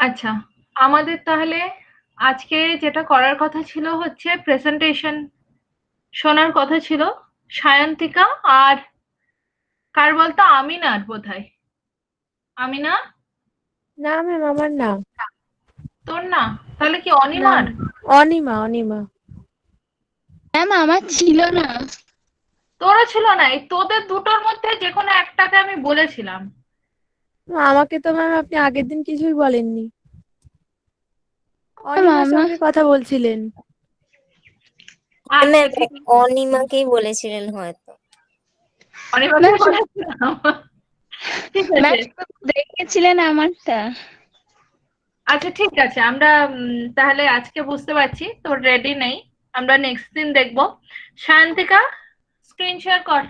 আচ্ছা, আমাদের তাহলে আজকে যেটা করার কথা ছিল হচ্ছে প্রেজেন্টেশন শোনার কথা ছিল সায়ন্তিকা আর কার বলতো আমিনার বোধহয়। আমিনা, না ম্যাম, আমার না। তোর না? তাহলে কি না, অনিমার? অনিমা, অনিমা। ম্যাম আমার ছিল না। তোরও ছিল না? এই তোদের দুটোর মধ্যে যে কোনো একটাকে আমি বলেছিলাম। আমাকে তো ম্যাম আপনি আগের দিন কিছুই বলেননি। ম্যাম অনিমার আমার সঙ্গে কথা বলছিলেন। আচ্ছা ম্যাম ঠিক আছে, অনিমাকেই বলেছিলেন হয়তো। অনিমাকে ম্যাম বলেছিলাম। ঠিক আছে, ম্যাম দেখেছিলেন আমারটা। আচ্ছা ঠিক আছে, আমরা তাহলে আজকে বুঝতে পারছি তোর রেডি নেই। আমরা নেক্সট দিন দেখবো। সায়ন্তিকা, স্ক্রিন শেয়ার কর।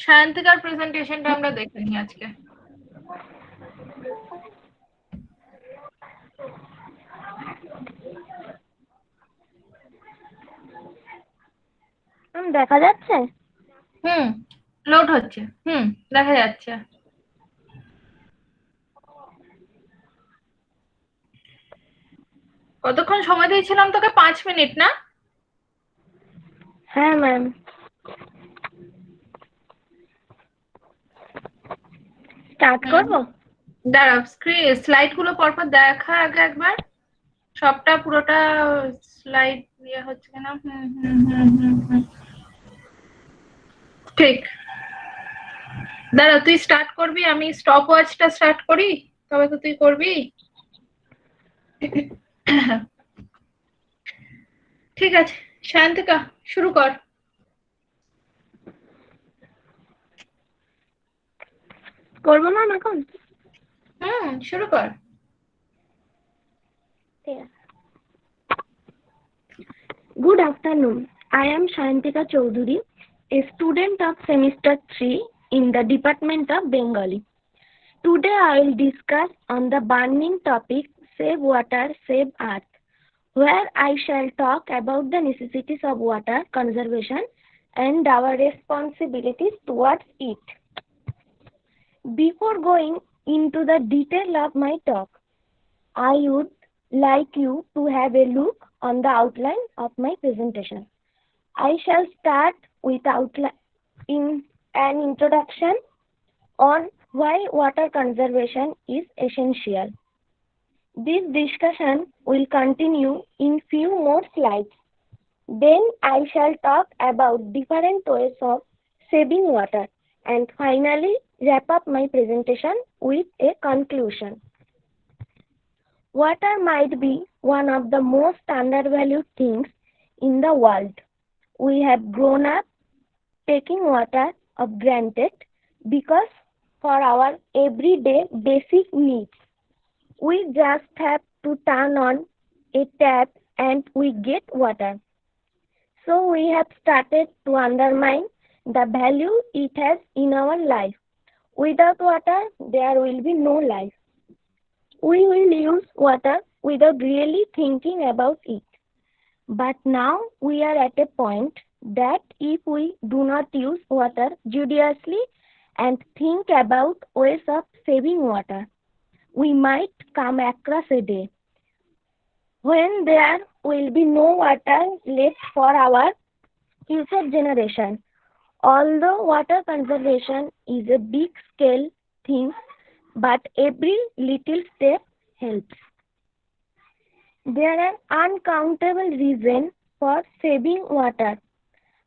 সায়ন্তিকার প্রেজেন্টেশনটা আমরা দেখে নিই আজকে। দেখা যাচ্ছে? হুম, লোড হচ্ছে। দেখা যাচ্ছে। কতক্ষণ সময় দিয়েছিলাম তোকে? 5 মিনিট না? হ্যাঁ ম্যাম। স্টার্ট করবো? দাঁড়া, স্লাইড গুলো পরপর দেখা আগে একবার। সবটা পুরোটা স্লাইড ইয়ে হচ্ছে কিনা। ঠিক। দাঁড়া, তুই স্টার্ট করবি, আমি স্টপ ওয়াচটা স্টার্ট করি, তবে তো তুই করবি। ঠিক আছে, শান্তিকা শুরু কর। করবো ম্যাম এখন? শুরু কর। ঠিক আছে। Good afternoon. I am Shayantika Choudhury, a student of semester 3 in the Department of Bengali. Today I will discuss on the burning topic Save Water, Save Earth, where I shall talk about the necessities of water conservation and our responsibilities towards it. Before going into the detail of my talk, I would like you to have a look on the outline of my presentation. I shall start with in an introduction on why water conservation is essential. This discussion will continue in few more slides. Then I shall talk about different ways of saving water and finally wrap up my presentation with a conclusion. Water might be one of the most undervalued things in the world. We have grown up taking water for granted because for our everyday basic needs, we just have to turn on a tap and we get water. So we have started to undermine the value it has in our life. Without water, there will be no life. We will use water without really thinking about it. But now we are at a point that if we do not use water judiciously and think about ways of saving water, we might come across a day when there will be no water left for our future generation. Although water conservation is a big scale thing, but every little step helps. There are uncountable reasons for saving water.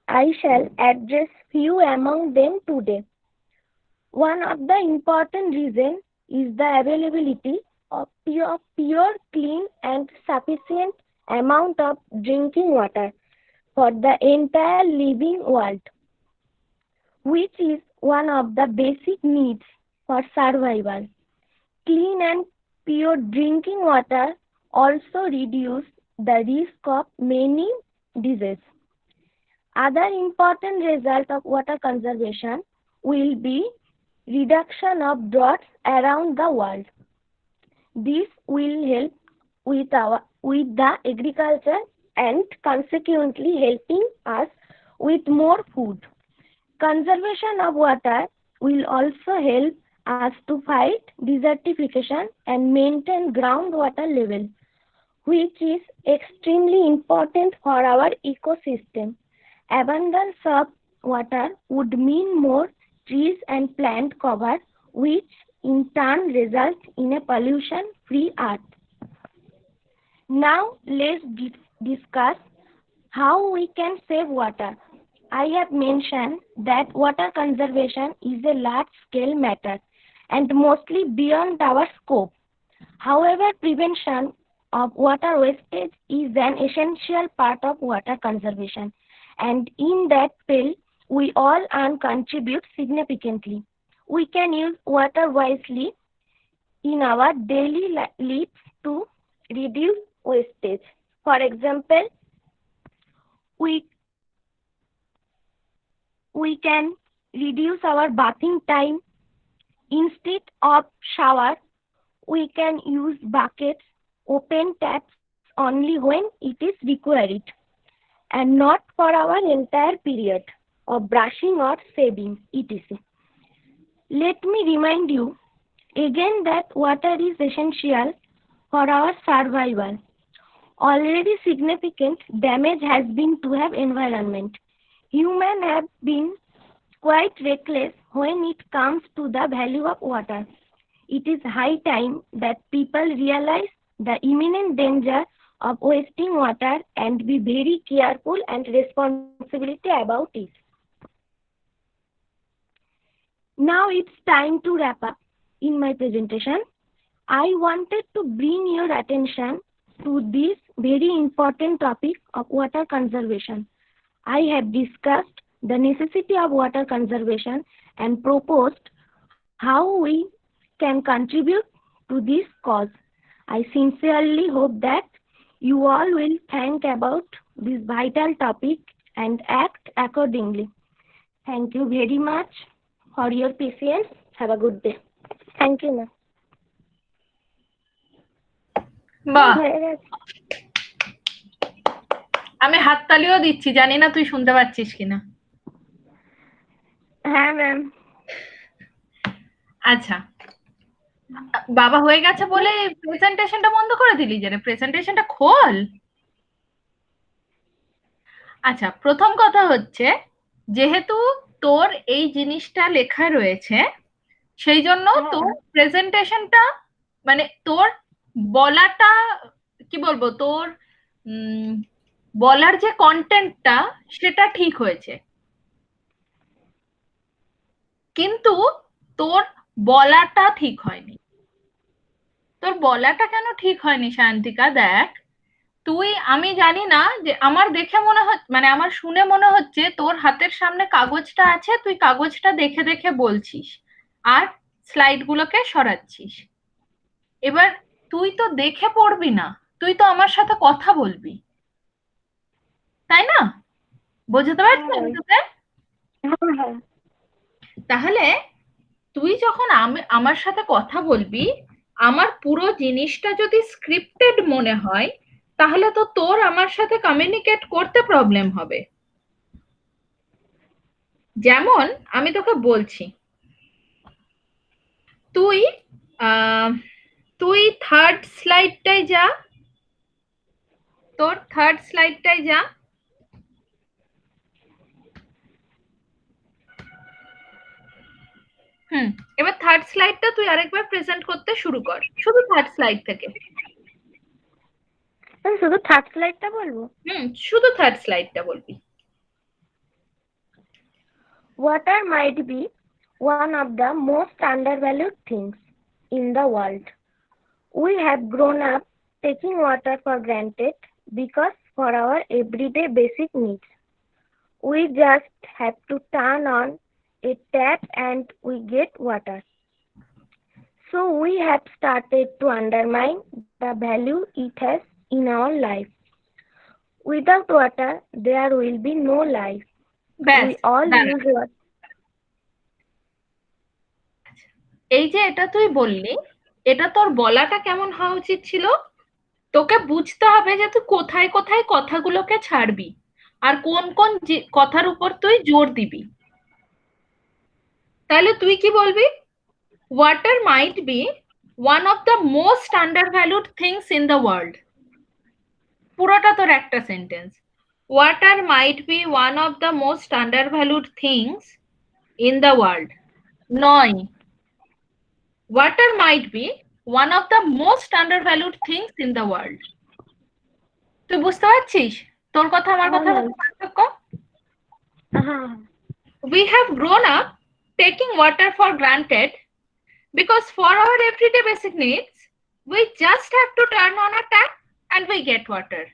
I shall address few among them today. One of the important reasons is the availability of pure, clean and sufficient amount of drinking water for the entire living world, which is one of the basic needs for survival. Clean and pure drinking water also reduce the risk of many diseases. Other important result of water conservation will be reduction of droughts around the world. This will help with the agriculture and consequently helping us with more food. Conservation of water will also help us to fight desertification and maintain groundwater level, which is extremely important for our ecosystem. Abundance of water would mean more trees and plant cover, which in turn result in a pollution-free earth. Now let's discuss how we can save water. I have mentioned that water conservation is a large-scale matter and mostly beyond our scope. However, prevention of water wastage is an essential part of water conservation, and in that field, we all contribute significantly. We can use water wisely in our daily lives to reduce wastage. For example, we can reduce our bathing time. Instead of shower, we can use buckets, open taps only when it is required, and not for our entire period of brushing or shaving, etc. Let me remind you again that water is essential for our survival. Already significant damage has been to our environment. Humans have been quite reckless when it comes to the value of water. It is high time that people realize the imminent danger of wasting water and be very careful and responsibility about it. Now it's time to wrap up. In my presentation, I wanted to bring your attention to this very important topic of water conservation. I have discussed the necessity of water conservation and proposed how we can contribute to this cause. I sincerely hope that you all will think about this vital topic and act accordingly. Thank you very much for your patience. Have a good day. Thank you, ma'am. বাহ, আমি হাততালিও দিচ্ছি, জানি না তুই শুনতে পাচ্ছিস কিনা। হ্যাঁ ম্যাম। আচ্ছা, বাবা হয়ে গেছে বলে প্রেজেন্টেশনটা বন্ধ করে দিলি যে? প্রেজেন্টেশনটা খোল। আচ্ছা, প্রথম কথা হচ্ছে, যেহেতু তোর এই জিনিসটা লেখা রয়েছে, সেই জন্য তোর প্রেজেন্টেশনটা মানে তোর বলাটা কি বলবো, তোর বলার যে কন্টেন্টটা সেটা ঠিক হয়েছে, কিন্তু তোর বলাটা ঠিক হয়নি। তোর বলাটা কেন ঠিক হয়নি শান্তিকা? দেখ, তুই, আমি জানি না, যে আমার দেখে মনে হচ্ছে, মানে আমার শুনে মনে হচ্ছে তোর হাতের সামনে কাগজটা আছে, তুই কাগজটা দেখে দেখে বলছিস আর স্লাইড গুলোকে সরাচ্ছিস। এবার তুই তো দেখে পড়বি না, তুই তো আমার সাথে কথা বলবি, তাই না? বোঝাতে পারছি আমি তোকে? তাহলে তুই যখন আমার সাথে কথা বলবি, আমার পুরো জিনিসটা যদি স্ক্রিপ্টেড মনে হয়, তাহলে তো তোর আমার সাথে কমিউনিকেট করতে প্রবলেম হবে। যেমন আমি তোকে বলছি, তুই তুই থার্ড স্লাইডটায় যা, তোর থার্ড স্লাইডটায় যা। এবার থার্ড স্লাইডটা তুই আরেকবার প্রেজেন্ট করতে শুরু কর, শুধু থার্ড স্লাইড থেকে। শুধু থার্ড স্লাইডটা বলবো? শুধু থার্ড স্লাইডটা বলবি। Water might be one of the most undervalued things in the world. We have grown up taking water for granted because for our everyday basic needs, we just have to turn on a tap and we get water. So we have started to undermine the value it has in our life. Without water, there will be no life. We all use water. এই যে এটা তুই বললি, এটা তোর বলাটা কেমন হওয়া উচিত ছিল? তোকে বুঝতে হবে যে তুই কোথায় কোথায় কথাগুলোকে ছাড়বি আর কোন কোন কথার উপর তুই জোর দিবি। তাহলে তুই কি বলবি? Water might be one of the most undervalued things in the world. পুরোটা তোর একটা sentence. Water might be one of the most undervalued things in the world. নয়, water might be one of the most undervalued things in the world. তুই বুঝতে পারছিস তোর কথা আমার কথা হ্যাঁ, পার্থক্য? হ্যাঁ, We have grown up taking water for granted because for our everyday basic needs, we just have to turn on a tap and we get water.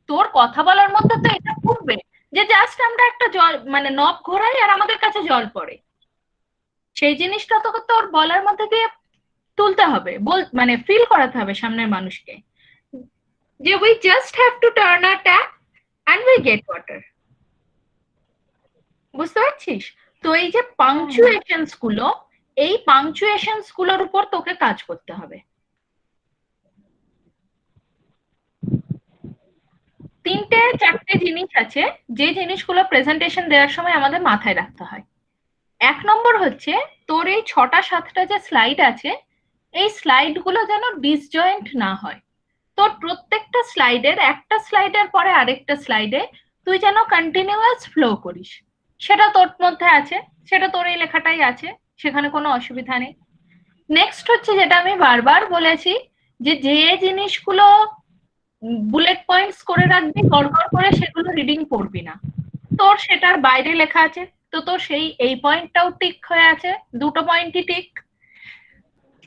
তোর কথা বলার মধ্যে তো এটা পড়বে যে জাস্ট আমরা একটা জল মানে নব ঘোরাই আর আমাদের কাছে জল পড়ে। সেই জিনিসটা তোকে তোর বলার মধ্যে দিয়ে তুলতে হবে, মানে ফিল করাতে হবে সামনের মানুষকে যে we just have to turn a tap and we get water. বুঝতে পারছিস? তো এই যে পাংচুয়েশনস গুলো, এই পাংচুয়েশনস গুলোর উপর তোকে কাজ করতে হবে। তিনটে চারটে জিনিস আছে যে জিনিসগুলো প্রেজেন্টেশন দেওয়ার সময় আমাদের মাথায় রাখতে হয়। এক নম্বর হচ্ছে তোর এই 6টা-7টা যে স্লাইড আছে, এই স্লাইড গুলো যেন ডিসজয়েন্ট না হয়। তোর প্রত্যেকটা স্লাইডের একটা স্লাইডের পরে আরেকটা স্লাইডে তুই যেন কন্টিনিউয়াস ফ্লো করিস, সেটা তোর মধ্যে আছে, সেটা তোর এই লেখাটাই আছে, সেখানে কোনো অসুবিধা নেই। নেক্সট হচ্ছে যেটা আমি বারবার বলেছি যে যে জিনিসগুলো বুলেট পয়েন্টস করে রাখবি গড়গড় করে, সেগুলো রিডিং পড়বি না। তোর সেটার বাইরে লেখা আছে, তো তোর সেই এই পয়েন্টটাও টিক হয়ে আছে, দুটো পয়েন্টই টিক।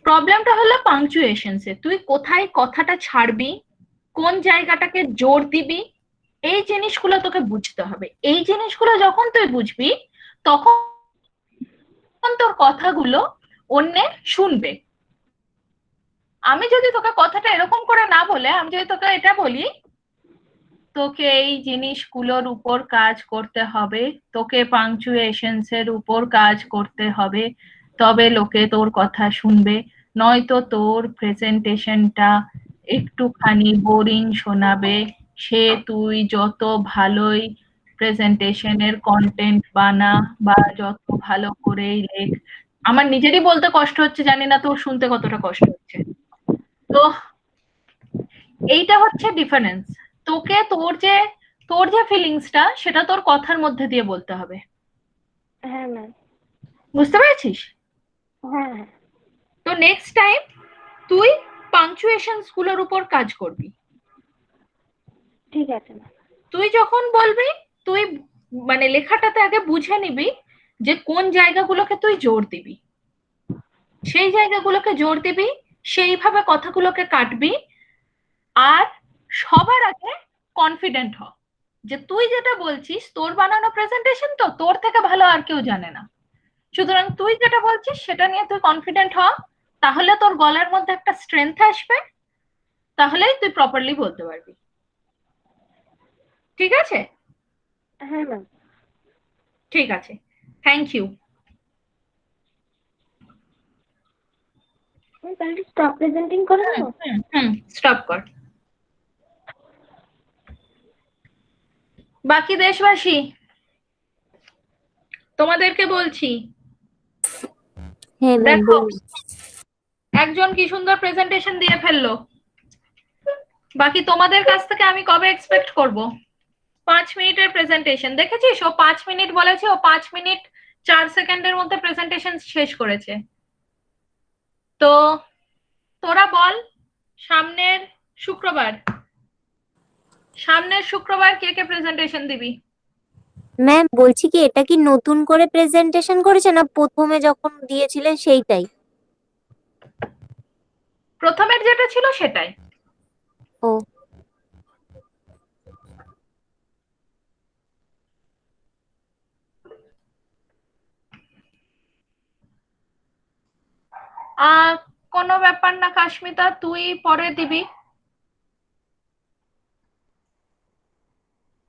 প্রবলেমটা হলো পাংচুয়েশনসে, তুই কোথায় কথাটা ছাড়বি, কোন জায়গাটাকে জোর দিবি, এই জিনিসগুলো তোকে বুঝতে হবে। এই জিনিসগুলো যখন তুই বুঝবি তখন তোর কথাগুলো অন্যে শুনবে। আমি যদি তোকে কথাটা এরকম করে না বলে আমি যদি তোকে এটা বলি, তোকে এই জিনিসগুলোর উপর কাজ করতে হবে, তোকে পাংচুয়েশনস এর উপর কাজ করতে হবে, তবে লোকে তোর কথা শুনবে, নয়তো তোর প্রেজেন্টেশনটা একটুখানি বোরিং শোনাবে। সে তুই যত ভালোই প্রেজেন্টেশনের কন্টেন্ট বানা বা যত ভালো করেই লেখ, আমার নিজেরই বলতে কষ্ট হচ্ছে, জানি না তোর শুনতে কতটা কষ্ট হচ্ছে। তো এইটা হচ্ছে ডিফারেন্স। তোকে তোর যে ফিলিংসটা সেটা তোর কথার মধ্যে দিয়ে বলতে হবে। হ্যাঁ ম্যাম, বুঝতে পেরেছিস? হ্যাঁ, তো নেক্সট টাইম তুই পাংচুয়েশনস গুলোর উপর কাজ করবি। ঠিক আছে ম্যাম। তুই যখন বলবি, তুই মানে লেখাটাতে আগে বুঝে নিবি যে কোন জায়গাগুলোকে তুই জোর দিবি, সেই জায়গাগুলোকে জোর দিবি, সেইভাবে কথাগুলোকে কাটবি। আর সবার আগে কনফিডেন্ট হ যে তুই যেটা বলছিস তোর বানানো প্রেজেন্টেশন তো তোর থেকে ভালো আর কেউ জানে না, সুতরাং তুই যেটা বলছিস সেটা নিয়ে তুই কনফিডেন্ট হ, তাহলে তোর গলার মধ্যে একটা স্ট্রেংথ আসবে, তাহলেই তুই প্রপারলি বলতে পারবি। ঠিক আছে? হ্যাঁ ম্যাম। ঠিক আছে, থ্যাংক ইউ। তাহলে স্টপ প্রেজেন্টিং করে দেবো? স্টপ কর। বাকি দেশবাসী তোমাদেরকে বলছি, হ্যাঁ ম্যাম, দেখো একজন কি সুন্দর প্রেজেন্টেশন দিয়ে ফেললো, বাকি তোমাদের কাছ থেকে আমি কবে এক্সপেক্ট করব 5 মিনিটের প্রেজেন্টেশন? দেখেছিস ও 5 মিনিট বলেছে, ও 5 মিনিট 4 সেকেন্ডের মধ্যে প্রেজেন্টেশন শেষ করেছে। তো তোরা বল, সামনের শুক্রবার কে কে প্রেজেন্টেশন দিবি? ম্যাম বলছি কি এটা কি নতুন করে প্রেজেন্টেশন করেছে না প্রথমে যখন দিয়েছিলেন সেইটাই? প্রথমের যেটা ছিল সেটাই। ও কোনো ব্যাপার না কাশ্মিতা, তুই পরে দিবি।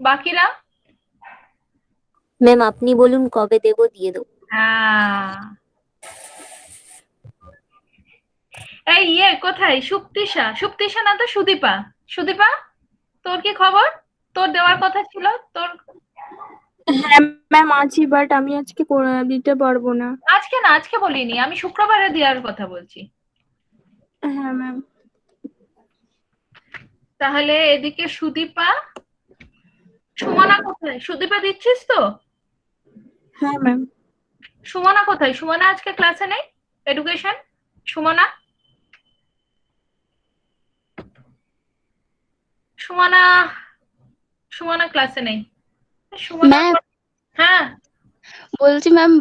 বাকিরা ম্যাম আপনি বলুন কবে দেবো, দিয়ে দেবো। এই কোথায় সুপ্তিশা না তো সুদীপা, তোর কি খবর? তোর দেওয়ার কথা ছিল তোর। হ্যাঁ ম্যাম আছি, বাট আমি আজকে দিতে পারবো না। আজকে না, আজকে বলিনি, আমি শুক্রবারে দেওয়ার কথা বলছি। হ্যাঁ ম্যাম। তাহলে এদিকে সুদীপা, সুমনা কোথায়? সুদীপা দিচ্ছিস তো? হ্যাঁ ম্যাম। সুমনা কোথায়? সুমনা আজকে ক্লাসে নেই? এডুকেশন সুমনা, সুমনা, সুমনা ক্লাসে নেই। সুমনা, ম্যাম হ্যাঁ বলছি ম্যাম,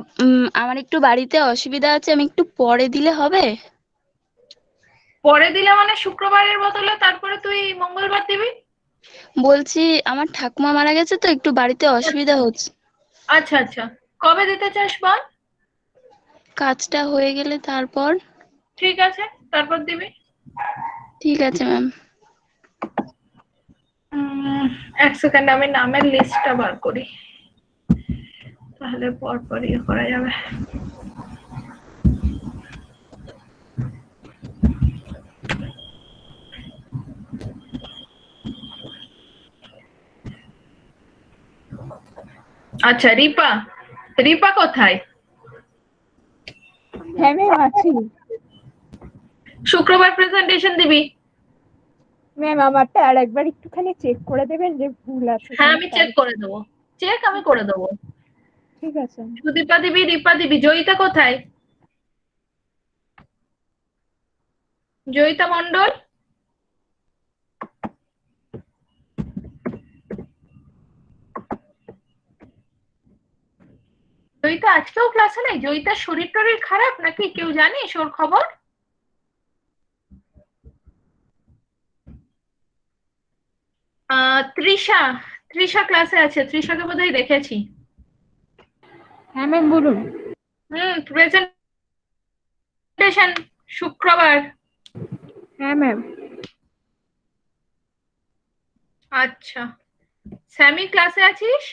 আমার একটু বাড়িতে অসুবিধা আছে, আমি একটু পরে দিলে হবে? পরে দিলে মানে শুক্রবারের বদলে তারপরে তুই মঙ্গলবার দিবি? বলছি আমার ঠাকুমা মারা গেছে তো, একটু বাড়িতে অসুবিধা হচ্ছে। আচ্ছা আচ্ছা, কবে দিতে চাস বল? কাজটা হয়ে গেলে তারপর। ঠিক আছে, তারপর দিবি। ঠিক আছে ম্যাম। এক সেকেন্ড, আমি নামের লিস্টটা বার করি, তাহলে পরপর ইয়ে করা যাবে। আচ্ছা, রিপা, রিপা কোথায়? হ্যাঁ ম্যাম আছি। শুক্রবার প্রেজেন্টেশন দিবি। ম্যাম আমারটা আর একবার একটুখানি চেক করে দেবেন যে ভুল আছে হ্যাঁ, কিনা আমি তাই। চেক করে দেবো, চেক আমি করে দেবো। ঠিক আছে। সুদীপা দিবি, রিপা দিবি। জয়িতা কোথায়? জয়িতা মন্ডল, জয়িতা আজকেও ক্লাসে নেই? জয়িতার শরীর টরীর খারাপ নাকি, কেউ জানিস ওর খবর? তৃষা, তৃষা ক্লাসে আছে, তৃষাকে বোধহয় দেখেছি। হ্যাঁ ম্যাম বলুন। প্রেজেন্টেশন শুক্রবার। হ্যাঁ ম্যাম। আচ্ছা, স্যামি ক্লাসে আছিস?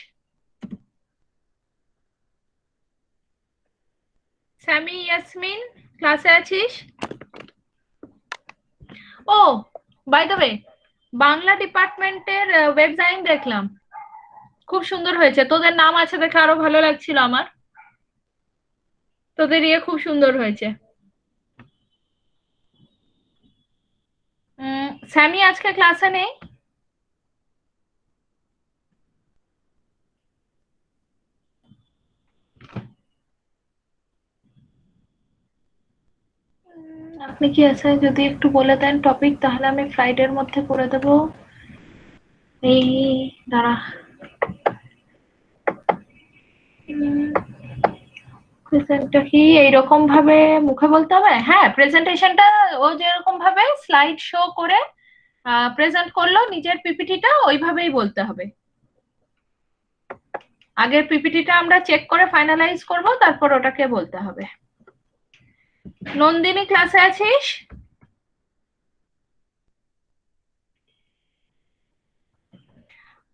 স্যামি, ইয়াসমিন ক্লাসে আছিস? ও বাই দ্য ওয়ে, বাংলা ডিপার্টমেন্টের ওয়েবসাইট দেখলাম, খুব সুন্দর হয়েছে। তোদের নাম আছে দেখে আরো ভালো লাগছিল আমার। তোদের ইয়ে খুব সুন্দর হয়েছে। স্যামি আজকে ক্লাসে নেই। আপনি কি আছে যদি একটু বলে দেন টপিক, তাহলে আমি ফ্রাইডের মধ্যে করে দেব। এই দাঁড়া, প্রেজেন্টটা কি এইরকম ভাবে মুখে বলতে হবে? হ্যাঁ, প্রেজেন্টেশনটা ও যেরকম ভাবে স্লাইড শো করে প্রেজেন্ট করলো নিজের পিপিটিটা, ওইভাবেই বলতে হবে। আগের পিপিটিটা আমরা চেক করে ফাইনালাইজ করব, তারপর ওটাকে বলতে হবে। নন্দিনী ক্লাসে আছিস?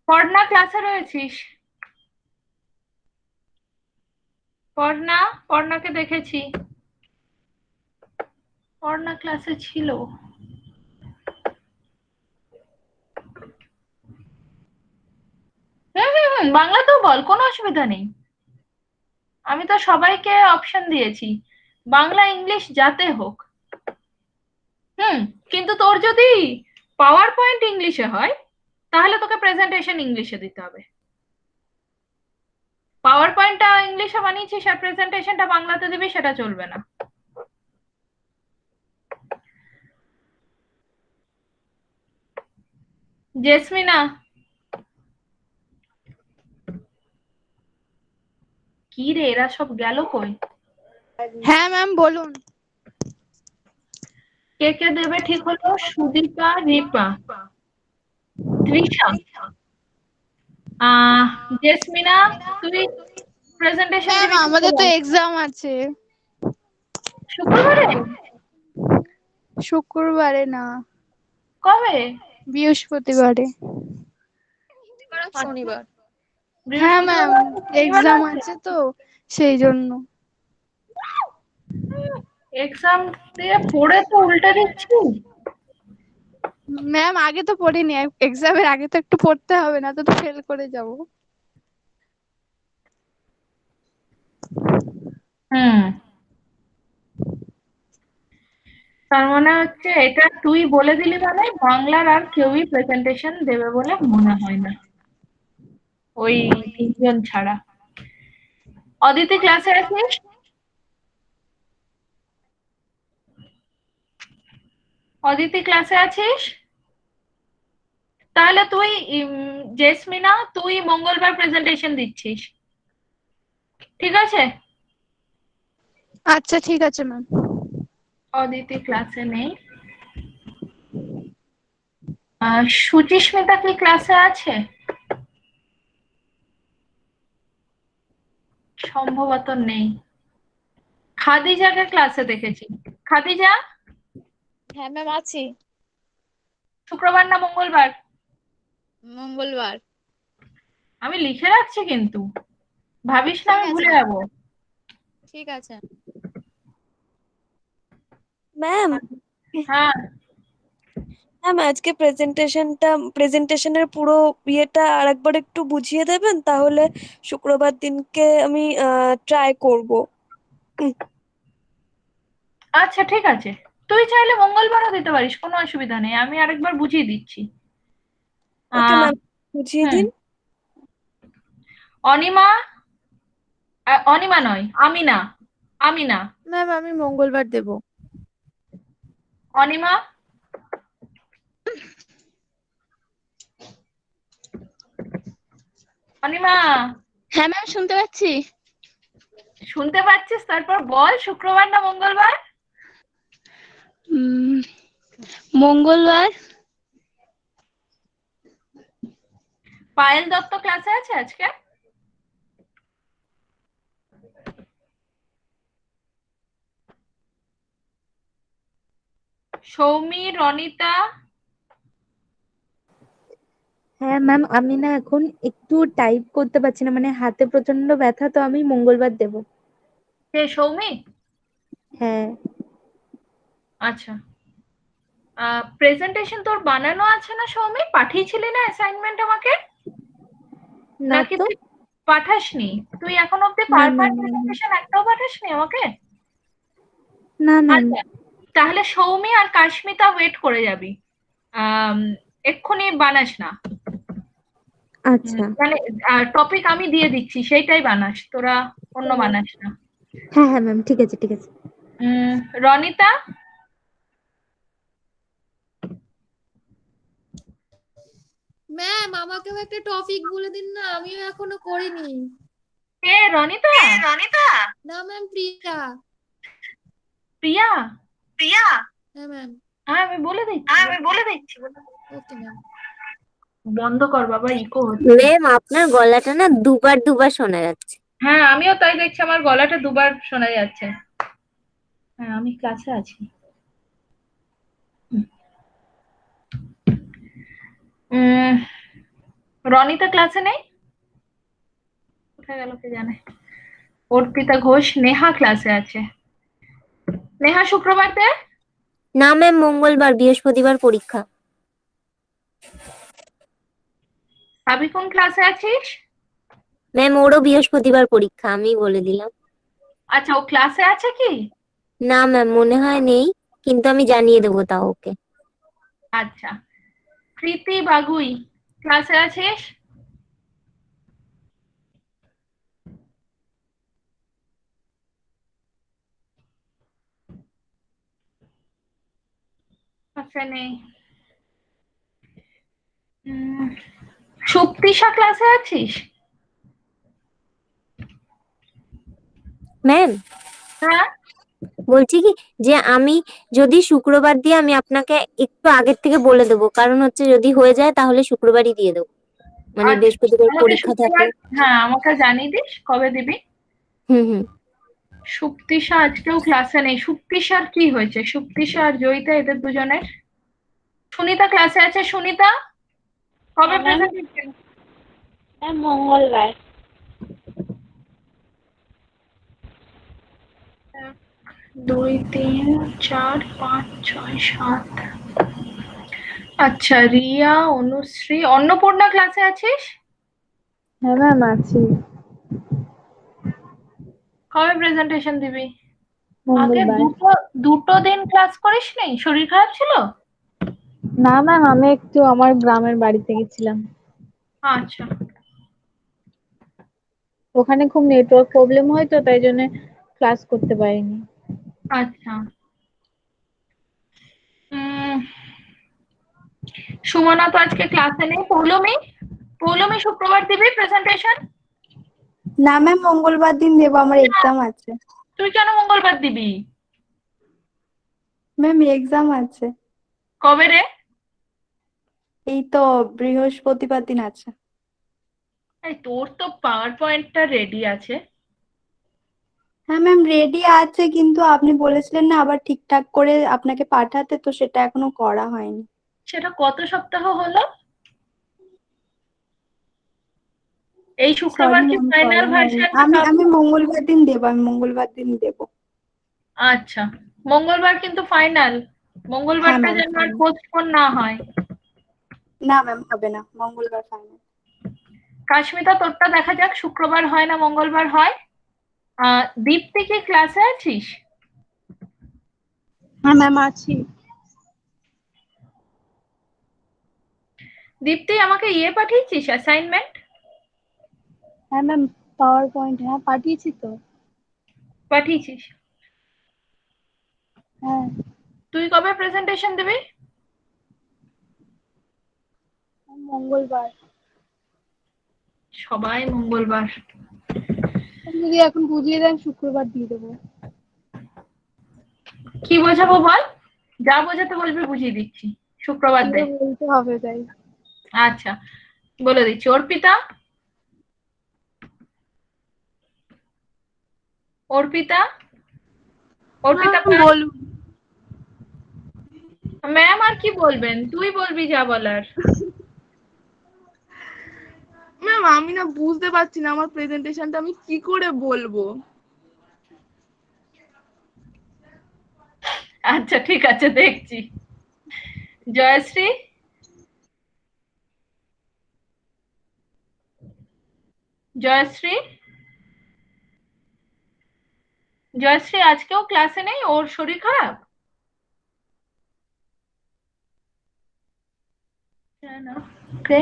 পর্ণা ক্লাসে রয়েছিস? পর্ণা, পর্ণাকে দেখেছি, পর্ণা ক্লাসে ছিল। বাংলাতেও বল, কোনো অসুবিধা নেই। আমি তো সবাইকে অপশন দিয়েছি, বাংলা ইংলিশ যাতে হোক। কিন্তু তোর যদি পাওয়ার পয়েন্ট ইংলিশে হয়, তাহলে তোকে প্রেজেন্টেশন ইংলিশে দিতে হবে। পাওয়ার পয়েন্টটা ইংলিশে বানিয়েছিস আর প্রেজেন্টেশনটা বাংলাতে দিবি, সেটা চলবে না। জেসমিনা, কি রে এরা সব গেল কই? হ্যাঁ ম্যাম বলুন। কে কে দেবে ঠিক হলো? সুদীপা, রিপা, তৃষা, জেসমিনা, তুই প্রেজেন্টেশন ম্যাম দিবি কি আমাদের তো করে? এক্সাম আছে শুক্রবারে? শুক্রবারে না, কবে? বৃহস্পতিবারে। শনিবার। হ্যাঁ ম্যাম বৃহস্পতিবার এক্সাম আছে তো সেই জন্য। এক্সাম দিয়ে পড়ে তো উল্টে দিচ্ছি। ম্যাম আগে তো পড়িনি, এক্সামের আগে তো একটু পড়তে হবে, না তো ফেল করে যাব। হুম, তার মানে হচ্ছে এটা তুই বলে দিলি মানে বাংলার আর কেউই প্রেজেন্টেশন দেবে বলে মনে হয় না, ওই তিনজন ছাড়া। অদিতি ক্লাসে আছিস? অদিতি ক্লাসে আছিস? তাহলে তুই জেসমিনা, তুই মঙ্গলবার প্রেজেন্টেশন দিচ্ছিস, ঠিক আছে? আচ্ছা ঠিক আছে ম্যাম। অদিতি ক্লাসে নেই। সুচিস্মিতা কি ক্লাসে আছে? সম্ভবত নেই। খাদিজাকে ক্লাসে দেখেছি। খাদিজা, হ্যাঁ ম্যাম আছি। শুক্রবার না মঙ্গলবার? মঙ্গলবার। আমি লিখে রাখছি কিন্তু, ভাবিস না ঠিক আমি আছে ভুলে ম্যাম, যাবো। ঠিক আছে। ম্যাম হ্যাঁ, ম্যাম আজকে প্রেজেন্টেশনের পুরো ইয়েটা আরেকবার একটু বুঝিয়ে দেবেন, তাহলে শুক্রবার দিনকে আমি ট্রাই করব। আচ্ছা ঠিক আছে, তুই চাইলে মঙ্গলবারও দিতে পারিস, কোনো অসুবিধা নেই, আমি আরেকবার বুঝিয়ে দিচ্ছি। ওকে আহ ম্যাম, বুঝিয়ে হুম, দিন। অনিমা, অনিমা নয়, আমিনা, আমিনা। ম্যাম আমি মঙ্গলবার দেব। অনিমা, অনিমা, হ্যাঁ ম্যাম, শুনতে পাচ্ছি। শুনতে পাচ্ছিস? তারপর বল, শুক্রবার না মঙ্গলবার? উম, মঙ্গলবার। পায়েল দত্ত ক্লাসে আছে আজকে? সৌমি, রনিতা? হ্যাঁ ম্যাম, আমি না এখন একটু টাইপ করতে পারছি না, মানে হাতে প্রচন্ড ব্যথা, তো আমি মঙ্গলবার দেব। কে, সৌমি? হ্যাঁ। আচ্ছা, প্রেজেন্টেশন তোর বানানো আছে না সৌমি? পাঠিয়েছিলি না অ্যাসাইনমেন্ট আমাকে? না নাকি তো। তুই পাঠাসনি? তুই এখন অব্দি না পাওয়ার না পয়েন্ট না না। প্রেজেন্টেশন একটাও পাঠাসনি আমাকে? না ম্যাম। আচ্ছা, তাহলে সৌমি আর কাশ্মিতা ওয়েট করে যাবি, আম, এক্ষুনি বানাস না। আচ্ছা। মানে টপিক আমি দিয়ে দিচ্ছি, সেইটাই বানাস, তোরা অন্য বানাস না। হ্যাঁ হ্যাঁ ম্যাম, ঠিক আছে ঠিক আছে। রনিতা? ম্যাম আমাকেও একটা টপিক বলে দিন না, আমিও এখনো করিনি। কে, রনিতা? না ম্যাম, প্রিয়া। প্রিয়া? হ্যাঁ ম্যাম। হ্যাঁ আমি বলে দিচ্ছি। Okay ma'am. বন্ধ কর বাবা, ইকো হচ্ছে। ম্যাম আপনার গলাটা না দুবার দুবার শোনা যাচ্ছে। হ্যাঁ আমিও তাই দেখছি, আমার গলাটা দুবার শোনা যাচ্ছে। হ্যাঁ আমি ক্লাসে আছি। উম, রনিতা ক্লাসে নেই, কোথায় গেল কে জানে। অর্পিতা ঘোষ, নেহা ক্লাসে আছে। নেহা শুক্রবার দে। না ম্যাম, মঙ্গলবার, বৃহস্পতিবার পরীক্ষা। সাবি কোন ক্লাসে আছিস? ম্যাম ওরও বৃহস্পতিবার পরীক্ষা, আমি বলে দিলাম। আচ্ছা, ও ক্লাসে আছে কি? না ম্যাম, মনে হয় নেই, কিন্তু আমি জানিয়ে দেবো তাও ওকে। আচ্ছা, প্রীতি বাগুই ক্লাসে আছিস? আচ্ছা নেই। সুপ্তিশা ক্লাসে আছিস? ম্যাম হ্যাঁ, বলছি কি, যে আমি যদি শুক্রবার দিয়ে, আমি আপনাকে একটু আগের থেকে বলে দেবো, কারণ হচ্ছে যদি হয়ে যায় তাহলে শুক্রবারই দিয়ে দেবো, মানে আচ্ছা, বৃহস্পতিবার আমাকে পরীক্ষা থাকে। শুক্রবার, হ্যাঁ আমাকে জানিয়ে দিস কবে দিবি। হুম হুম। সুপ্তিশা আজকেও ক্লাসে নেই। সুপ্তিশার কি হয়েছে? সুপ্তিশা আর জয়িতা, এদের দুজনের। সুনিতা ক্লাসে আছে। সুনিতা কবে হ্যাঁ ম্যাম, প্রেজেন্টেশন? মঙ্গলবার। 2 3 4 5 6 7। আচ্ছা, রিয়া, অনুশ্রী, অন্নপূর্ণা ক্লাসে আছিস? হ্যাঁ ম্যাম, আছি। কবে প্রেজেন্টেশন দিবি? আগে মঙ্গলবার। দুটো দিন ক্লাস করিস নি? শরীর খারাপ ছিল? না ম্যাম, আমি একটু আমার গ্রামের বাড়িতে গেছিলাম, আচ্ছা, ওখানে খুব নেটওয়ার্ক প্রবলেম হয় তো তাই জন্য ক্লাস করতে পারিনি। আচ্ছা। উম, সুমনা তো আজকে ক্লাসে নেই। পৌলমি শুক্রবার দিবি প্রেজেন্টেশন? না ম্যাম, মঙ্গলবার দিন দেবো, আমার এক্সাম আছে। তুই কেন মঙ্গলবার দিবি? ম্যাম এক্সাম আছে, কবে রে? এই তো বৃহস্পতিবার দিন আছে। এই তোর তো পাওয়ার পয়েন্টটা রেডি আছে। হ্যাঁ ম্যাম রেডি আছে, কিন্তু আপনি বলেছিলেন না আবার ঠিকঠাক করে আপনাকে পাঠাতে, তো সেটা এখনো করা হয়নি। সেটা কত সপ্তাহ হলো? এই শুক্রবার সরি কি ম্যাম, ফাইনাল করা হয়নি। ভার্সনটা আমি পাবো? আমি মঙ্গলবার দিন দেবো, আমি মঙ্গলবার দিন দেবো। আচ্ছা, মঙ্গলবার কিন্তু ফাইনাল। হ্যাঁ মঙ্গলবারটা ম্যাম যেন আর ফাইনাল। পোস্টপোন না হয়। না ম্যাম হবে না, মঙ্গলবার ফাইনাল। কাশ্মিতা, তোরটা দেখা যাক শুক্রবার হয় না মঙ্গলবার হয়। দীপ্তি কি ক্লাসে আছিস? হ্যাঁ ম্যাম আছি। দীপ্তি, আমাকে পাঠিয়েছিস অ্যাসাইনমেন্ট? হ্যাঁ ম্যাম, পাওয়ার পয়েন্ট হ্যাঁ পাঠিয়েছি তো। পাঠিয়েছিস? হ্যাঁ তুই কবে প্রেজেন্টেশন দিবি? মঙ্গলবার। সবাই মঙ্গলবার। আপনি যদি এখন বুঝিয়ে দেন শুক্রবার দিয়ে দেবো। কি বোঝাবো বল? যা বোঝাতে বলবি বুঝিয়ে দিচ্ছি। শুক্রবার দে। বলতে হবে তাই। আচ্ছা, বলে দিচ্ছি। অর্পিতা, অর্পিতা, অর্পিতা পাল। বলুন ম্যাম আর কি বলবেন? তুই বলবি যা বলার। ম্যাম, আমি না বুঝতে পারছি না আমার প্রেজেন্টেশনটা আমি কি করে বলবো। আচ্ছা ঠিক আছে, দেখছি। জয়শ্রী, জয়শ্রী, জয়শ্রী আজকেও ক্লাসে নেই? ওর শরীর খারাপ? ওকে।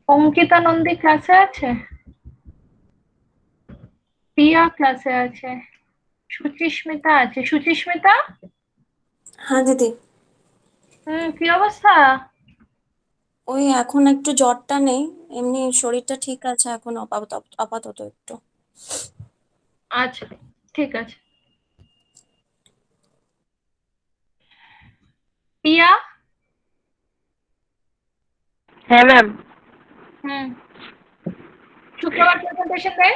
অঙ্কিতা নন্দী ক্লাসে আছে? প্রিয়া ক্লাসে আছে? সুচিস্মিতা আছে? সুচিস্মিতা, হ্যাঁ দিদি, কি অবস্থা? ওই এখন একটু জ্বরটা নেই, এমনি শরীরটা ঠিক আছে এখন আপাতত আপাতত একটু। আচ্ছা ঠিক আছে। প্রিয়া। হ্যাঁ ম্যাম। শুক্রবার প্রেজেন্টেশন দে।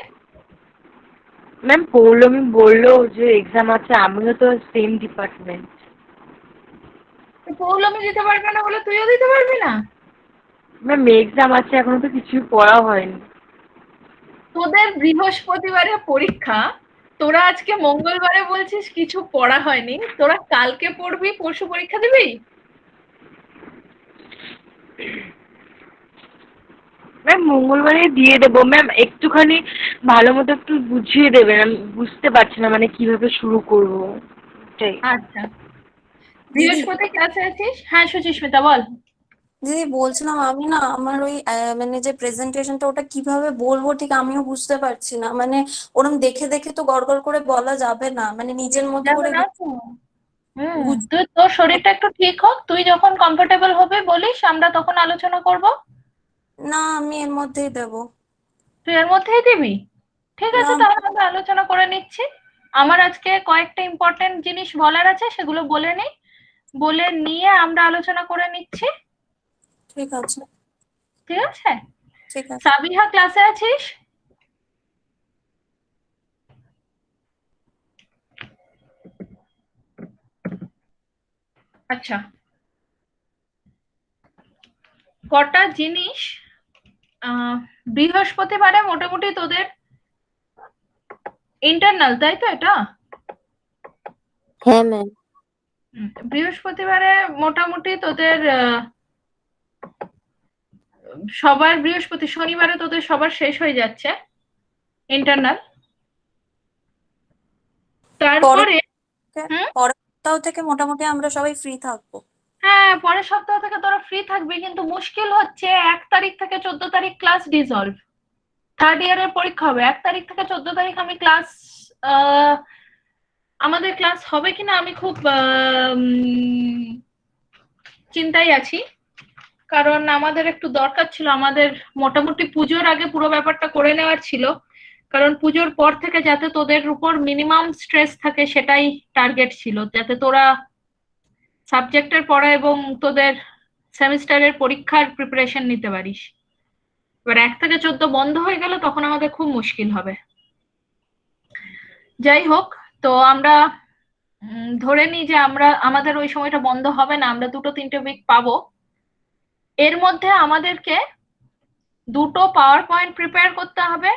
ম্যাম পৌলমি বললো যে এক্সাম আছে, আমিও তো সেম ডিপার্টমেন্ট। পৌলমি দিতে পারবে না বলে তুইও দিতে পারবি না? ম্যাম এক্সাম আছে, এখনো তো কিছুই পড়া হয়নি। তোদের বৃহস্পতিবারে পরীক্ষা, তোরা আজকে মঙ্গলবারে বলছিস কিছু পড়া হয়নি। তোরা কালকে পড়বি, পরশু পরীক্ষা দিবি? ম্যাম মঙ্গলবারে দিয়ে দেবো। ম্যাম একটুখানি ভালো মতো একটু বুঝিয়ে দেবেন, আমি বুঝতে পারছি না মানে কিভাবে শুরু করবো এটাই। আচ্ছা, বৃহস্পতি ক্লাসে আছিস? হ্যাঁ সুচিস্মিতা বল। দিদি বলছিলাম, আমি না আমার ওই মানে যে প্রেজেন্টেশনটা ওটা কিভাবে বলবো ঠিক আমিও বুঝতে পারছি না, মানে ওরম দেখে দেখে তো গড়গড় করে বলা যাবে না, মানে নিজের মতো যাবে করে না তো? তুই তোর শরীরটা একটু ঠিক হোক, তুই যখন কমফোর্টেবল হবে বলিস, আমরা তখন আলোচনা করব। না আমি এর মধ্যেই দেবো। তুই এর মধ্যেই দিবি? ঠিক আছে, না তাহলে আমরা আলোচনা করে নিচ্ছি। আমার আজকে কয়েকটা ইম্পর্টেন্ট জিনিস বলার আছে, সেগুলো বলে নিই, বলে নিয়ে আমরা আলোচনা করে নিচ্ছি। ঠিক আছে। ঠিক আছে। ঠিক আছে। সাবিহা ক্লাসে আছিস? আচ্ছা, কটা জিনিস বৃহস্পতিবারে মোটামুটি তোদের ইন্টারনাল, তাই তো এটা? হ্যাঁ ম্যাম। বৃহস্পতিবারে মোটামুটি তোদের সবার বৃহস্পতি শনিবারে তোদের সবার শেষ হয়ে যাচ্ছে ইন্টারনাল, তারপরে পরের সপ্তাহ থেকে মোটামুটি আমরা সবাই ফ্রি থাকবো। হ্যাঁ পরের সপ্তাহ থেকে তোরা ফ্রি থাকবি, কিন্তু মুশকিল হচ্ছে 1 তারিখ থেকে 14 তারিখ ক্লাস ডিসলভ, থার্ড ইয়ারের পরীক্ষা হবে 1 তারিখ থেকে 14 তারিখ। আমি ক্লাস আমাদের ক্লাস হবে কিনা আমি খুব চিন্তায় আছি, কারণ আমাদের একটু দরকার ছিল, আমাদের মোটামুটি পুজোর আগে পুরো ব্যাপারটা করে নেওয়ার ছিল, কারণ পুজোর পর থেকে যাতে তোদের উপর মিনিমাম স্ট্রেস থাকে সেটাই টার্গেট ছিল, যাতে তোরা সাবজেক্টের পড়া এবং তোদের সেমিস্টারের পরীক্ষার প্রিপারেশন নিতে পারিস। এবার 1 থেকে 14 বন্ধ হয়ে গেলে তখন আমাদের খুব মুশকিল হবে। যাই হোক, তো আমরা ধরে নিই যে আমাদের ওই সময়টা বন্ধ হবে না, আমরা 2-3টে উইক পাবো। এর মধ্যে আমাদেরকে 2টো পাওয়ার পয়েন্ট প্রিপেয়ার করতে হবে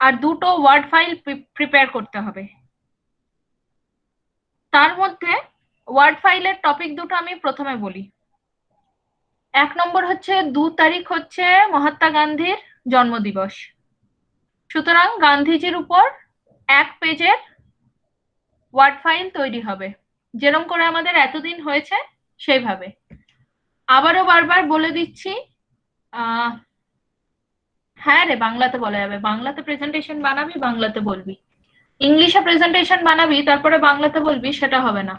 আর 2টো ওয়ার্ড ফাইল প্রিপেয়ার করতে হবে। তার মধ্যে ওয়ার্ড ফাইলের টপিক দুটো আমি প্রথমে বলি। 1 নম্বর হচ্ছে 2 তারিখ হচ্ছে মহাত্মা গান্ধীর জন্মদিবস, সুতরাং গান্ধীজির উপর 1 পেজের ওয়ার্ড ফাইল তৈরি হবে, যেরকম করে আমাদের এতদিন হয়েছে সেইভাবে। আবারও বারবার বলে দিচ্ছি, হ্যাঁ রে বাংলাতে বলা যাবে, বাংলাতে প্রেজেন্টেশন বানাবি বাংলাতে বলবি, ইংলিশে প্রেজেন্টেশন বানাবি তারপরে বাংলাতে বলবি সেটা হবে না।